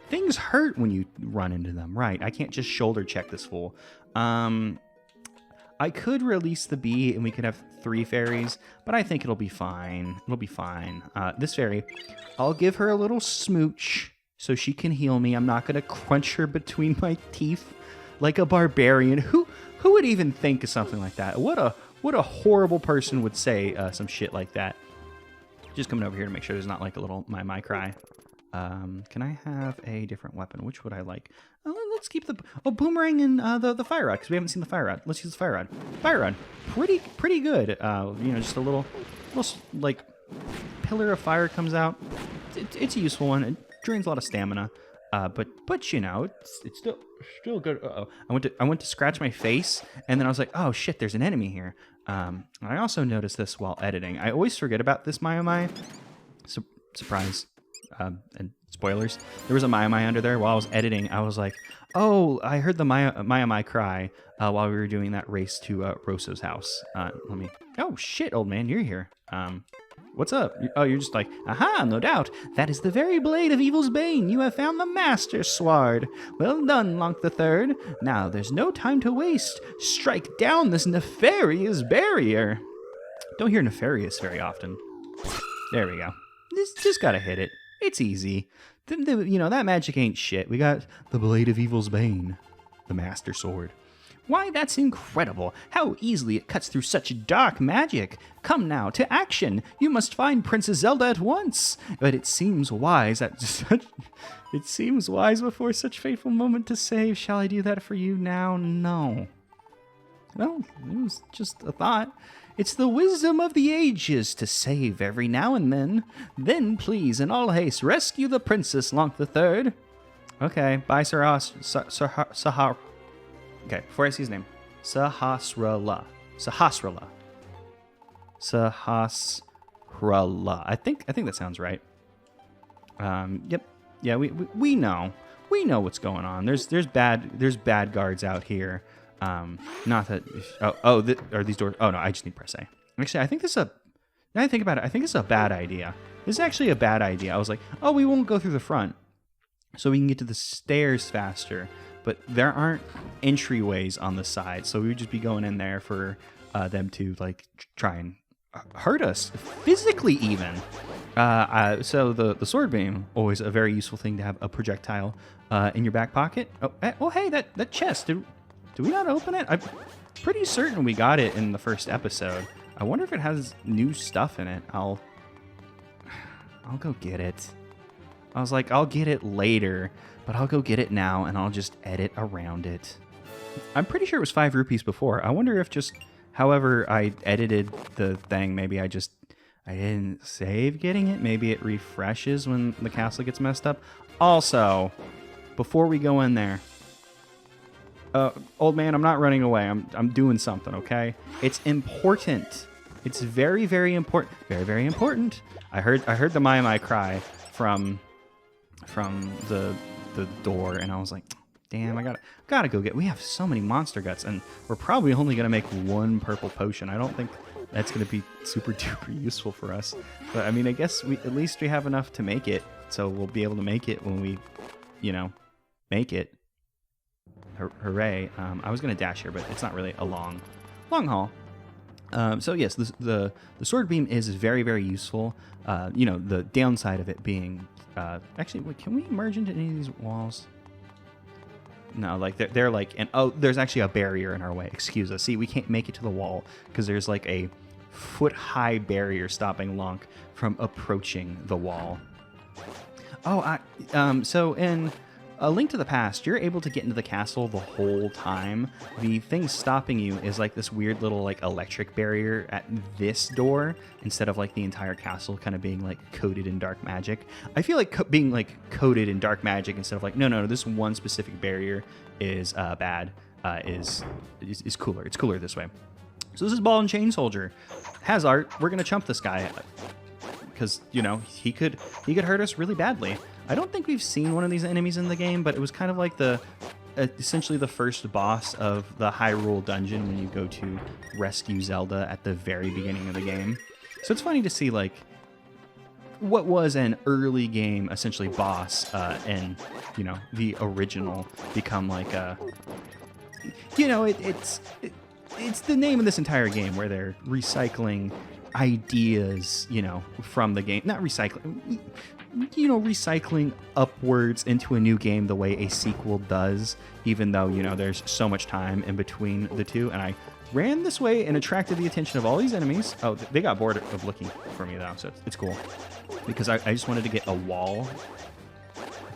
Things hurt when you run into them. Right, I can't just shoulder check this fool. I could release the bee and we could have 3 fairies, but I think it'll be fine. It'll be fine. This fairy, I'll give her a little smooch so she can heal me. I'm not going to crunch her between my teeth like a barbarian. Who would even think of something like that? What a horrible person would say some shit like that. Just coming over here to make sure there's not like a little my cry. Can I have a different weapon? Which would I like? Let's keep the boomerang and the fire rod because we haven't seen the fire rod. Let's use the fire rod. Fire rod, pretty good. You know, just a little like pillar of fire comes out. It's a useful one. It drains a lot of stamina. But you know, it's still good. I went to scratch my face and then I was like, oh shit, there's an enemy here. I also noticed this while editing. I always forget about this Mai. Surprise. And spoilers, there was a Mai under there while I was editing. I was like, oh, I heard the Mai cry while we were doing that race to Rosa's house. Oh shit, old man, you're here. What's up? Oh, you're just like, aha, no doubt. That is the very blade of evil's bane. You have found the master sword. Well done, Lonk the Third. Now there's no time to waste. Strike down this nefarious barrier. Don't hear nefarious very often. There we go. Just gotta hit it. It's easy. You know, that magic ain't shit. We got the Blade of Evil's Bane, the Master Sword. Why, that's incredible. How easily it cuts through such dark magic. Come now, to action. You must find Princess Zelda at once. But it seems wise before such fateful moment to save. Shall I do that for you now? No. Well, it was just a thought. It's the wisdom of the ages to save every now and then. Then, please, in all haste, rescue the princess, Lonk the Third. Okay, bye, Sahar. Okay, before I see his name. Sahasrahla. I think that sounds right. Yep. Yeah, we know. We know what's going on. There's bad guards out here. Not that. Are these doors? Oh no, I just need press A. Actually, I think this is a. Now I think about it, I think this is a bad idea. This is actually a bad idea. I was like, oh, we won't go through the front, so we can get to the stairs faster. But there aren't entryways on the side, so we would just be going in there for them to like try and hurt us physically, even. So the sword beam, always a very useful thing to have a projectile in your back pocket. Oh, hey, that chest. Did we not open it? I'm pretty certain we got it in the first episode. I wonder if it has new stuff in it. I'll go get it. I was like, I'll get it later, but I'll go get it now and I'll just edit around it. I'm pretty sure it was 5 rupees before. I wonder if just however I edited the thing, maybe I didn't save getting it. Maybe it refreshes when the castle gets messed up. Also, before we go in there, old man, I'm not running away. I'm doing something, okay? It's important. It's very, very important. Very, very important. I heard the Mai cry from the door, and I was like, damn, I gotta go get. We have so many monster guts, and we're probably only gonna make 1 purple potion. I don't think that's gonna be super duper useful for us. But I mean, I guess at least we have enough to make it, so we'll be able to make it when we, make it. Hooray! I was gonna dash here, but it's not really a long haul. So yes, the sword beam is very, very useful. The downside of it being, actually, wait, can we merge into any of these walls? No, like they're like, and there's actually a barrier in our way. Excuse us. See, we can't make it to the wall because there's like a foot-high barrier stopping Lonk from approaching the wall. Oh, so in A Link to the Past, you're able to get into the castle the whole time. The thing stopping you is like this weird little like electric barrier at this door instead of like the entire castle kind of being like coated in dark magic. I feel like being like coated in dark magic instead of like, no, this one specific barrier is bad, is cooler. It's cooler this way. So this is Ball and Chain Soldier. Has art. We're going to chump this guy because, you know, he could hurt us really badly. I don't think we've seen one of these enemies in the game, but it was kind of like essentially the first boss of the Hyrule dungeon when you go to rescue Zelda at the very beginning of the game. So it's funny to see like what was an early game essentially boss and, you know, the original become like a, you know, it's the name of this entire game where they're recycling ideas, you know, from the game. Not recycling, you know, recycling upwards into a new game the way a sequel does, even though, you know, there's so much time in between the two. And I ran this way and attracted the attention of all these enemies. Oh, they got bored of looking for me, though, so it's cool. Because I just wanted to get a wall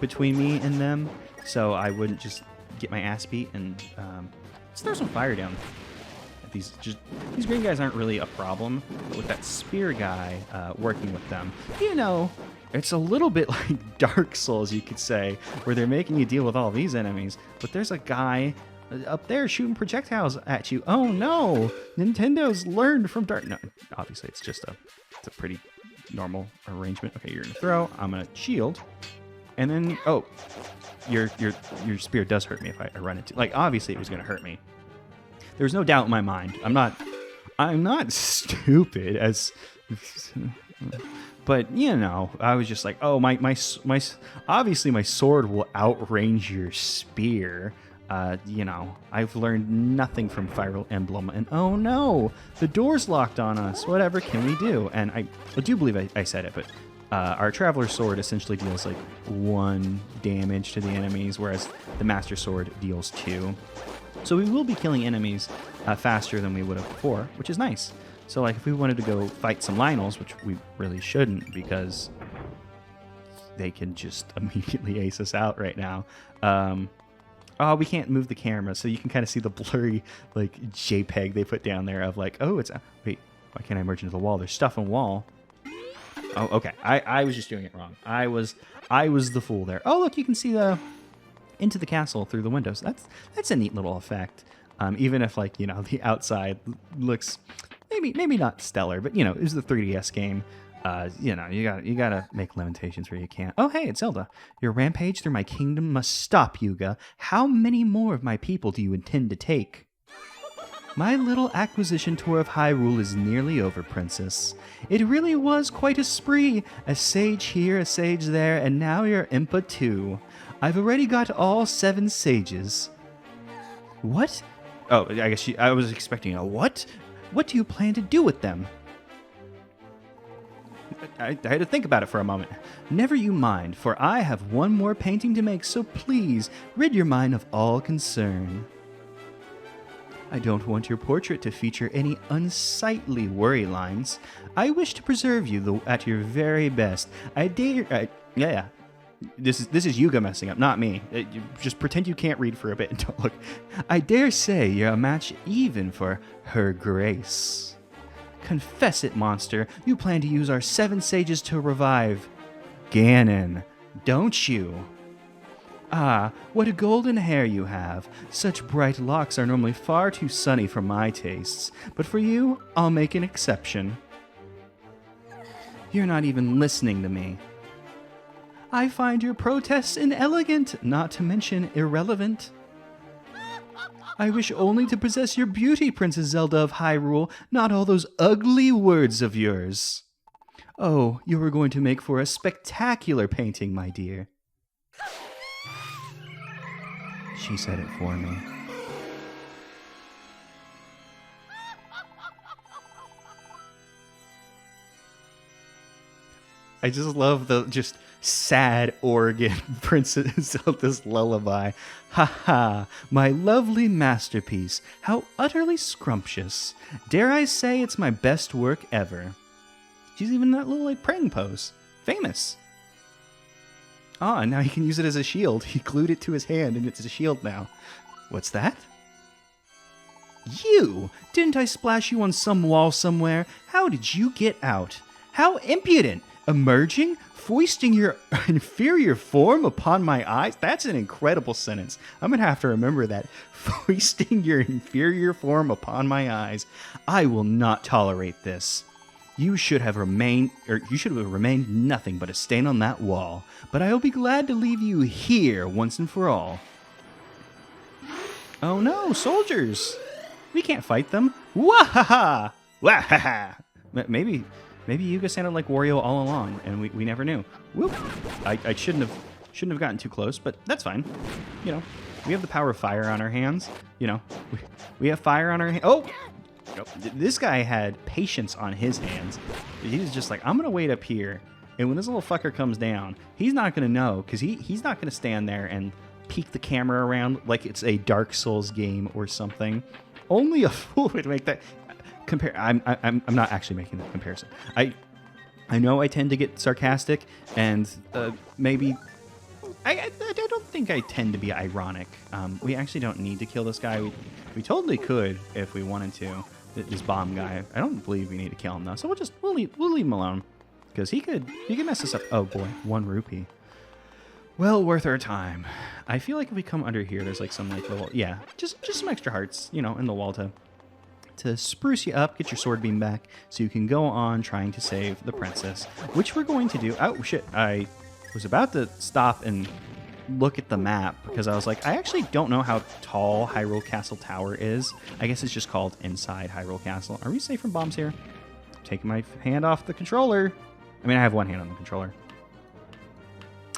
between me and them, so I wouldn't just get my ass beat. And let's throw some fire down. These green guys aren't really a problem, but with that spear guy working with them, you know, it's a little bit like Dark Souls, you could say, where they're making you deal with all these enemies, but there's a guy up there shooting projectiles at you. Oh no, Nintendo's learned from Dark. No, obviously it's just it's a pretty normal arrangement. Okay, you're gonna throw. I'm gonna shield, and then oh, your spear does hurt me if I run into. Like obviously it was gonna hurt me. There's no doubt in my mind. I'm not stupid as, but you know, I was just like, oh my obviously my sword will outrange your spear. You know, I've learned nothing from Fire Emblem, and oh no, the door's locked on us. Whatever can we do? And I do believe I said it, but our Traveler's Sword essentially deals like 1 damage to the enemies, whereas the Master Sword deals 2. So we will be killing enemies faster than we would have before, which is nice. So like if we wanted to go fight some Lionels, which we really shouldn't because they can just immediately ace us out right now. Oh, we can't move the camera, so you can kind of see the blurry like JPEG they put down there of like, oh, it's wait, why can't I merge into the wall? There's stuff on wall. Oh, okay. I was just doing it wrong. I was the fool there. Oh, look, you can see into the castle through the windows. That's a neat little effect. Even if like, you know, the outside looks maybe not stellar, but you know, it was the 3DS game. You know, you gotta make lamentations where you can't. Oh hey, it's Zelda. Your rampage through my kingdom must stop, Yuga. How many more of my people do you intend to take? My little acquisition tour of Hyrule is nearly over, Princess. It really was quite a spree. A sage here, a sage there, and now you're Impa too. I've already got all 7 sages. What? Oh, I guess I was expecting a what? What do you plan to do with them? I had to think about it for a moment. Never you mind, for I have one more painting to make, so please rid your mind of all concern. I don't want your portrait to feature any unsightly worry lines. I wish to preserve you at your very best. I dare... yeah. This is Yuga messing up, not me. Just pretend you can't read for a bit and don't look. I dare say you're a match even for Her Grace. Confess it, monster. You plan to use our 7 sages to revive Ganon, don't you? Ah, what a golden hair you have. Such bright locks are normally far too sunny for my tastes, but for you, I'll make an exception. You're not even listening to me. I find your protests inelegant, not to mention irrelevant. I wish only to possess your beauty, Princess Zelda of Hyrule, not all those ugly words of yours. Oh, you are going to make for a spectacular painting, my dear. She said it for me. I just love the just sad organ Princess Zelda's lullaby. Ha ha, my lovely masterpiece. How utterly scrumptious. Dare I say it's my best work ever. She's even that little like praying pose. Famous. Ah, and now he can use it as a shield. He glued it to his hand and it's a shield now. What's that? You! Didn't I splash you on some wall somewhere? How did you get out? How impudent! Emerging? Foisting your inferior form upon my eyes? That's an incredible sentence. I'm gonna have to remember that. Foisting your inferior form upon my eyes. I will not tolerate this. You should have remained nothing but a stain on that wall. But I will be glad to leave you here once and for all. Oh no, soldiers! We can't fight them. Wahaha! Wahaha! Maybe Yuga sounded like Wario all along, and we never knew. Whoop! I shouldn't have gotten too close, but that's fine. You know, we have the power of fire on our hands. You know, we have fire on our hands. Oh! This guy had patience on his hands. He was just like, I'm gonna wait up here, and when this little fucker comes down, he's not gonna know, because he's not gonna stand there and peek the camera around like it's a Dark Souls game or something. Only a fool would make that compare. I'm not actually making that comparison. I know I tend to get sarcastic, and maybe I don't think I tend to be ironic. We actually don't need to kill this guy. We totally could if we wanted to. This bomb guy. I don't believe we need to kill him though. So we'll leave him alone, because he could mess us up. Oh boy, 1 rupee. Well worth our time. I feel like if we come under here, there's like some like little, yeah, just some extra hearts, you know, in the wall to spruce you up, get your sword beam back, so you can go on trying to save the princess, which we're going to do. Oh shit, I was about to stop and look at the map, because I was like, I actually don't know how tall Hyrule Castle Tower is. I guess it's just called Inside Hyrule Castle. Are we safe from bombs here? Taking my hand off the controller. I mean, I have one hand on the controller.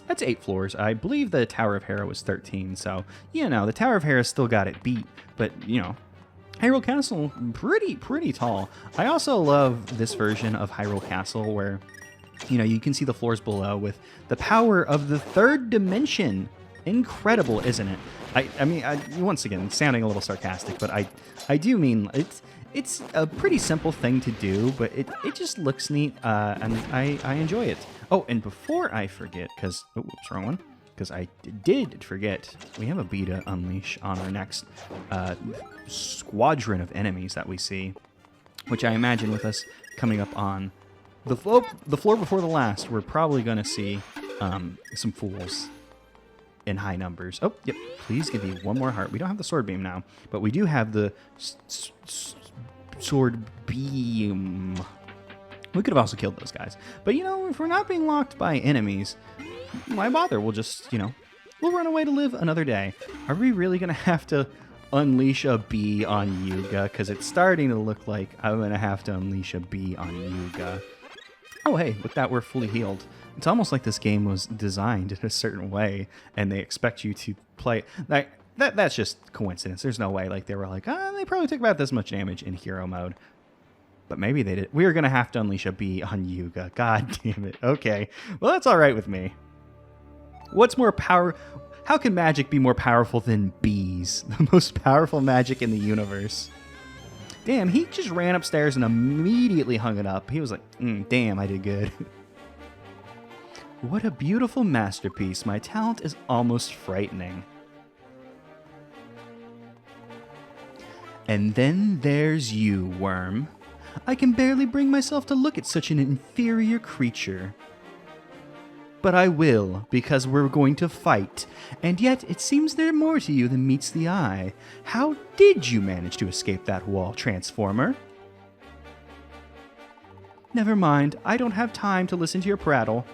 That's 8 floors. I believe the Tower of Hera was 13, so, you know, the Tower of Hera still got it beat, but, you know, Hyrule Castle, pretty tall. I also love this version of Hyrule Castle where, you know, you can see the floors below with the power of the 3rd dimension. Incredible, isn't it? I mean, once again, sounding a little sarcastic, but I do mean it's a pretty simple thing to do, but it just looks neat, and I enjoy it. Oh, and before I forget, because, oh, whoops, wrong one, because I did forget, we have a bee to unleash on our next squadron of enemies that we see, which I imagine with us coming up on the floor before the last, we're probably going to see some fools in high numbers. Oh, yep, please give me 1 more heart. We don't have the sword beam now, but we do have the sword beam. We could have also killed those guys. But, you know, if we're not being locked by enemies, why bother? We'll just, you know, we'll run away to live another day. Are we really going to have to unleash a bee on Yuga? Because it's starting to look like I'm going to have to unleash a bee on Yuga. Oh, hey, with that, we're fully healed. It's almost like this game was designed in a certain way, and they expect you to play. Like, that's just coincidence. There's no way. Like, they were like, they probably took about this much damage in hero mode. But maybe they did. We're going to have to unleash a bee on Yuga. God damn it. Okay. Well, that's all right with me. What's more power? How can magic be more powerful than bees? The most powerful magic in the universe. Damn, he just ran upstairs and immediately hung it up. He was like, damn, I did good. What a beautiful masterpiece. My talent is almost frightening. And then there's you, worm. I can barely bring myself to look at such an inferior creature. But I will, because we're going to fight. And yet, it seems there's more to you than meets the eye. How did you manage to escape that wall, Transformer? Never mind, I don't have time to listen to your prattle.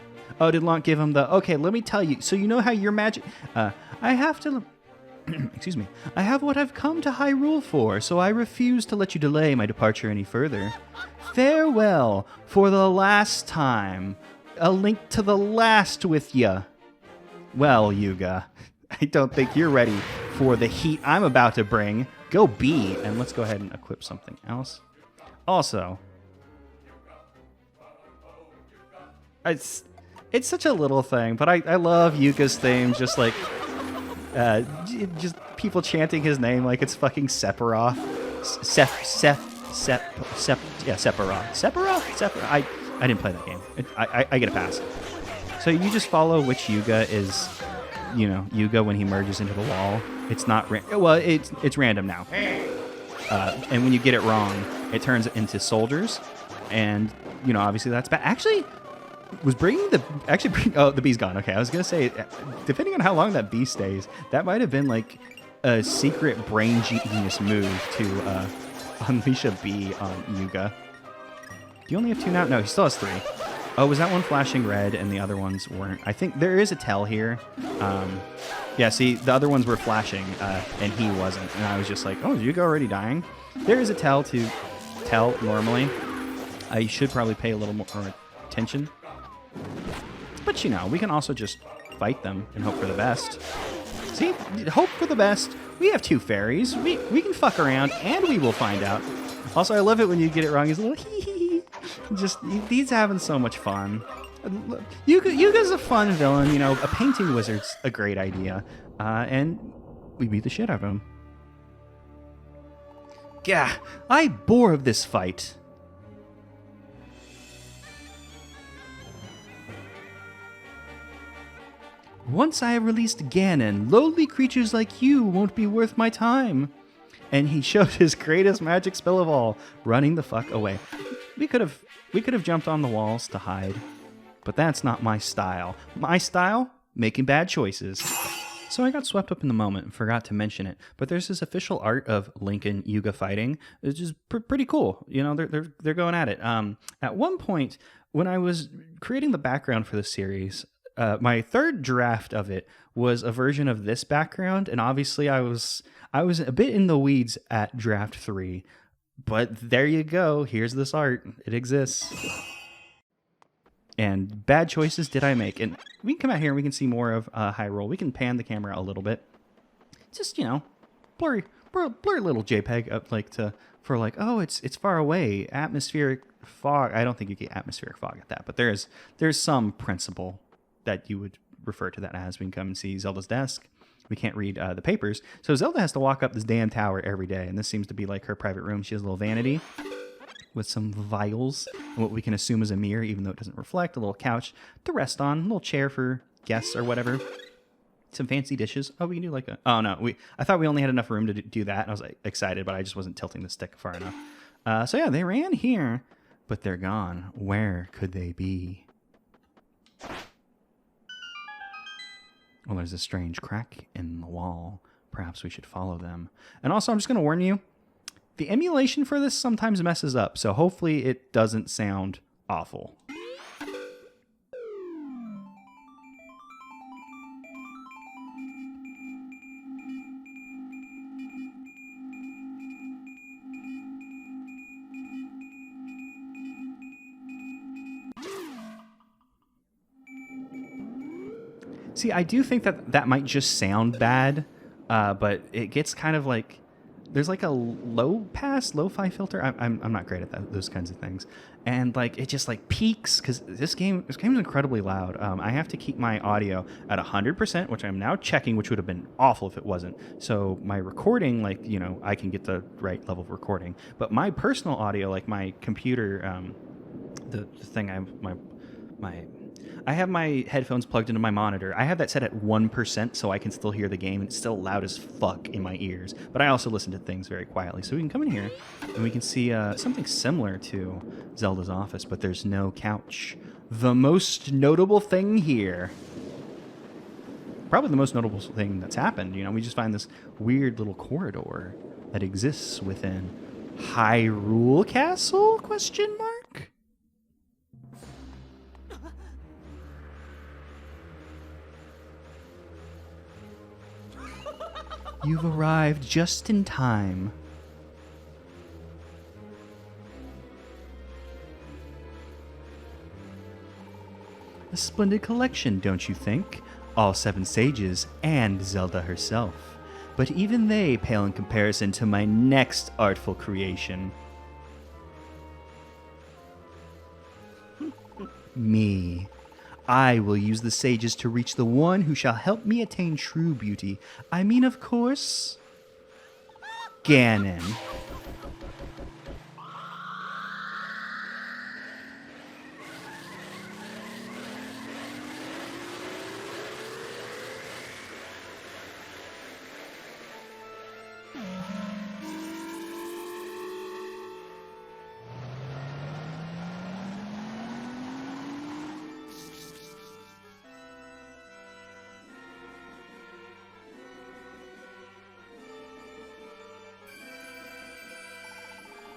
Oh, did Lonk give him the, okay, let me tell you, so you know how your magic, I have to, excuse me, I have what I've come to Hyrule for, so I refuse to let you delay my departure any further. Farewell, for the last time. A link to the last with ya. Well, Yuga, I don't think you're ready for the heat I'm about to bring. Go be, and let's go ahead and equip something else. Also, It's such a little thing, but I love Yuka's theme. Just like just people chanting his name like it's fucking Sephiroth. Sephiroth. I didn't play that game. I get a pass. So you just follow which Yuga is, Yuga when he merges into the wall. It's not it's random now. And when you get it wrong, it turns into soldiers, and obviously that's bad. Actually, the bee's gone. Okay, I was gonna say, depending on how long that bee stays, that might have been like a secret brain genius move to unleash a bee on Yuga. Do you only have 2 now? No, he still has 3. Oh, was that one flashing red and the other ones weren't? I think there is a tell here. Yeah, see, the other ones were flashing and he wasn't. And I was just like, oh, is Yuga already dying? There is a tell to tell normally. I should probably pay a little more attention. But we can also just fight them and hope for the best. See, hope for the best. We have 2 fairies. We can fuck around and we will find out. Also, I love it when you get it wrong. He's a little he's having so much fun. Yuga's a fun villain. A painting wizard's a great idea. And we beat the shit out of him. Gah, I bore of this fight. Once I have released Ganon, lowly creatures like you won't be worth my time. And he showed his greatest magic spell of all, running the fuck away. We could have jumped on the walls to hide, but that's not my style. My style? Making bad choices. So I got swept up in the moment and forgot to mention it, but there's this official art of Link and Yuga fighting. It's just pretty cool. They're going at it. At one point, when I was creating the background for the series, my third draft of it was a version of this background, and obviously I was a bit in the weeds at draft 3, but there you go. Here's this art. It exists. And bad choices did I make? And we can come out here and we can see more of Hyrule. We can pan the camera a little bit. Just blurry little JPEG up oh, it's far away. Atmospheric fog. I don't think you get atmospheric fog at that, but there's some principle that you would refer to that as. We can come and see Zelda's desk. We can't read the papers. So Zelda has to walk up this damn tower every day, and this seems to be like her private room. She has a little vanity with some vials and what we can assume is a mirror, even though it doesn't reflect, a little couch to rest on, a little chair for guests or whatever. Some fancy dishes. Oh, we can do like a... Oh, no. I thought we only had enough room to do that. And I was excited, but I just wasn't tilting the stick far enough. So yeah, they ran here, but they're gone. Where could they be? Well, there's a strange crack in the wall. Perhaps we should follow them. And also, I'm just going to warn you, the emulation for this sometimes messes up, so hopefully it doesn't sound awful. See, I do think that might just sound bad, but it gets kind of like, there's like a lo-fi filter. I'm not great at those kinds of things, and like it just like peaks because this game is incredibly loud. I have to keep my audio at 100%, which I'm now checking, which would have been awful if it wasn't. So my recording, I can get the right level of recording, but my personal audio, like my computer, the thing I have my headphones plugged into my monitor. I have that set at 1% so I can still hear the game, and it's still loud as fuck in my ears. But I also listen to things very quietly. So we can come in here, and we can see something similar to Zelda's office, but there's no couch. The most notable thing here, probably the most notable thing that's happened, we just find this weird little corridor that exists within Hyrule Castle, question mark? You've arrived just in time. A splendid collection, don't you think? All 7 sages and Zelda herself. But even they pale in comparison to my next artful creation. Me. I will use the sages to reach the one who shall help me attain true beauty. I mean, of course, Ganon.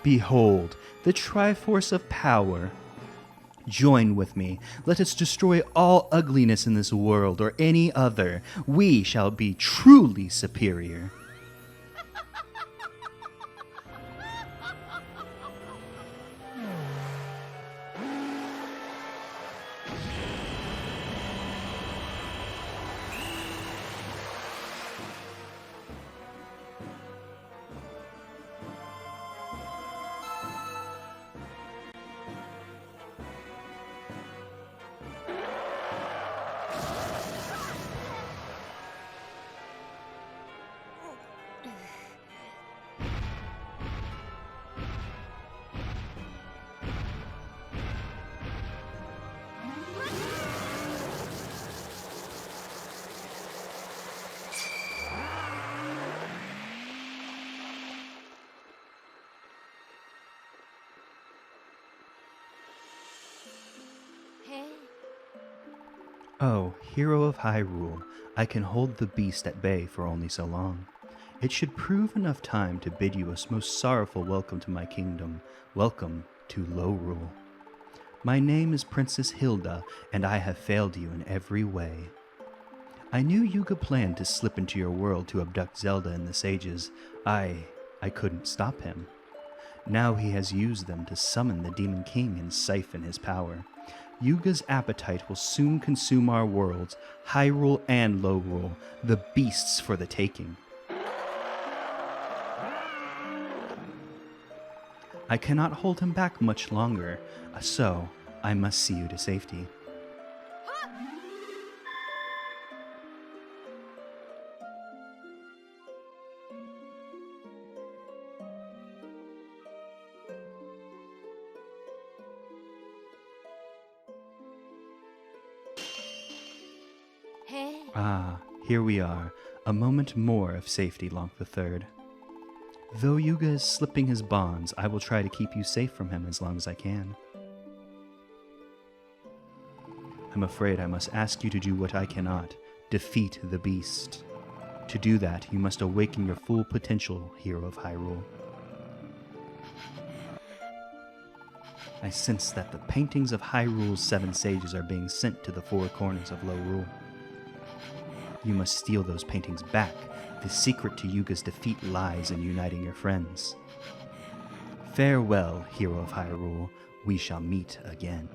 Behold, the Triforce of Power. Join with me. Let us destroy all ugliness in this world or any other. We shall be truly superior. Oh, hero of Hyrule, I can hold the beast at bay for only so long. It should prove enough time to bid you a most sorrowful welcome to my kingdom. Welcome to Lorule. My name is Princess Hilda, and I have failed you in every way. I knew Yuga planned to slip into your world to abduct Zelda and the sages. I couldn't stop him. Now he has used them to summon the Demon King and siphon his power. Yuga's appetite will soon consume our worlds, Hyrule and Lorule, the beasts for the taking. I cannot hold him back much longer, so I must see you to safety. Ah, here we are, a moment more of safety, Lonk III. Though Yuga is slipping his bonds, I will try to keep you safe from him as long as I can. I'm afraid I must ask you to do what I cannot, defeat the beast. To do that, you must awaken your full potential, hero of Hyrule. I sense that the paintings of Hyrule's 7 sages are being sent to the 4 corners of Lorule. You must steal those paintings back. The secret to Yuga's defeat lies in uniting your friends. Farewell, hero of Hyrule. We shall meet again.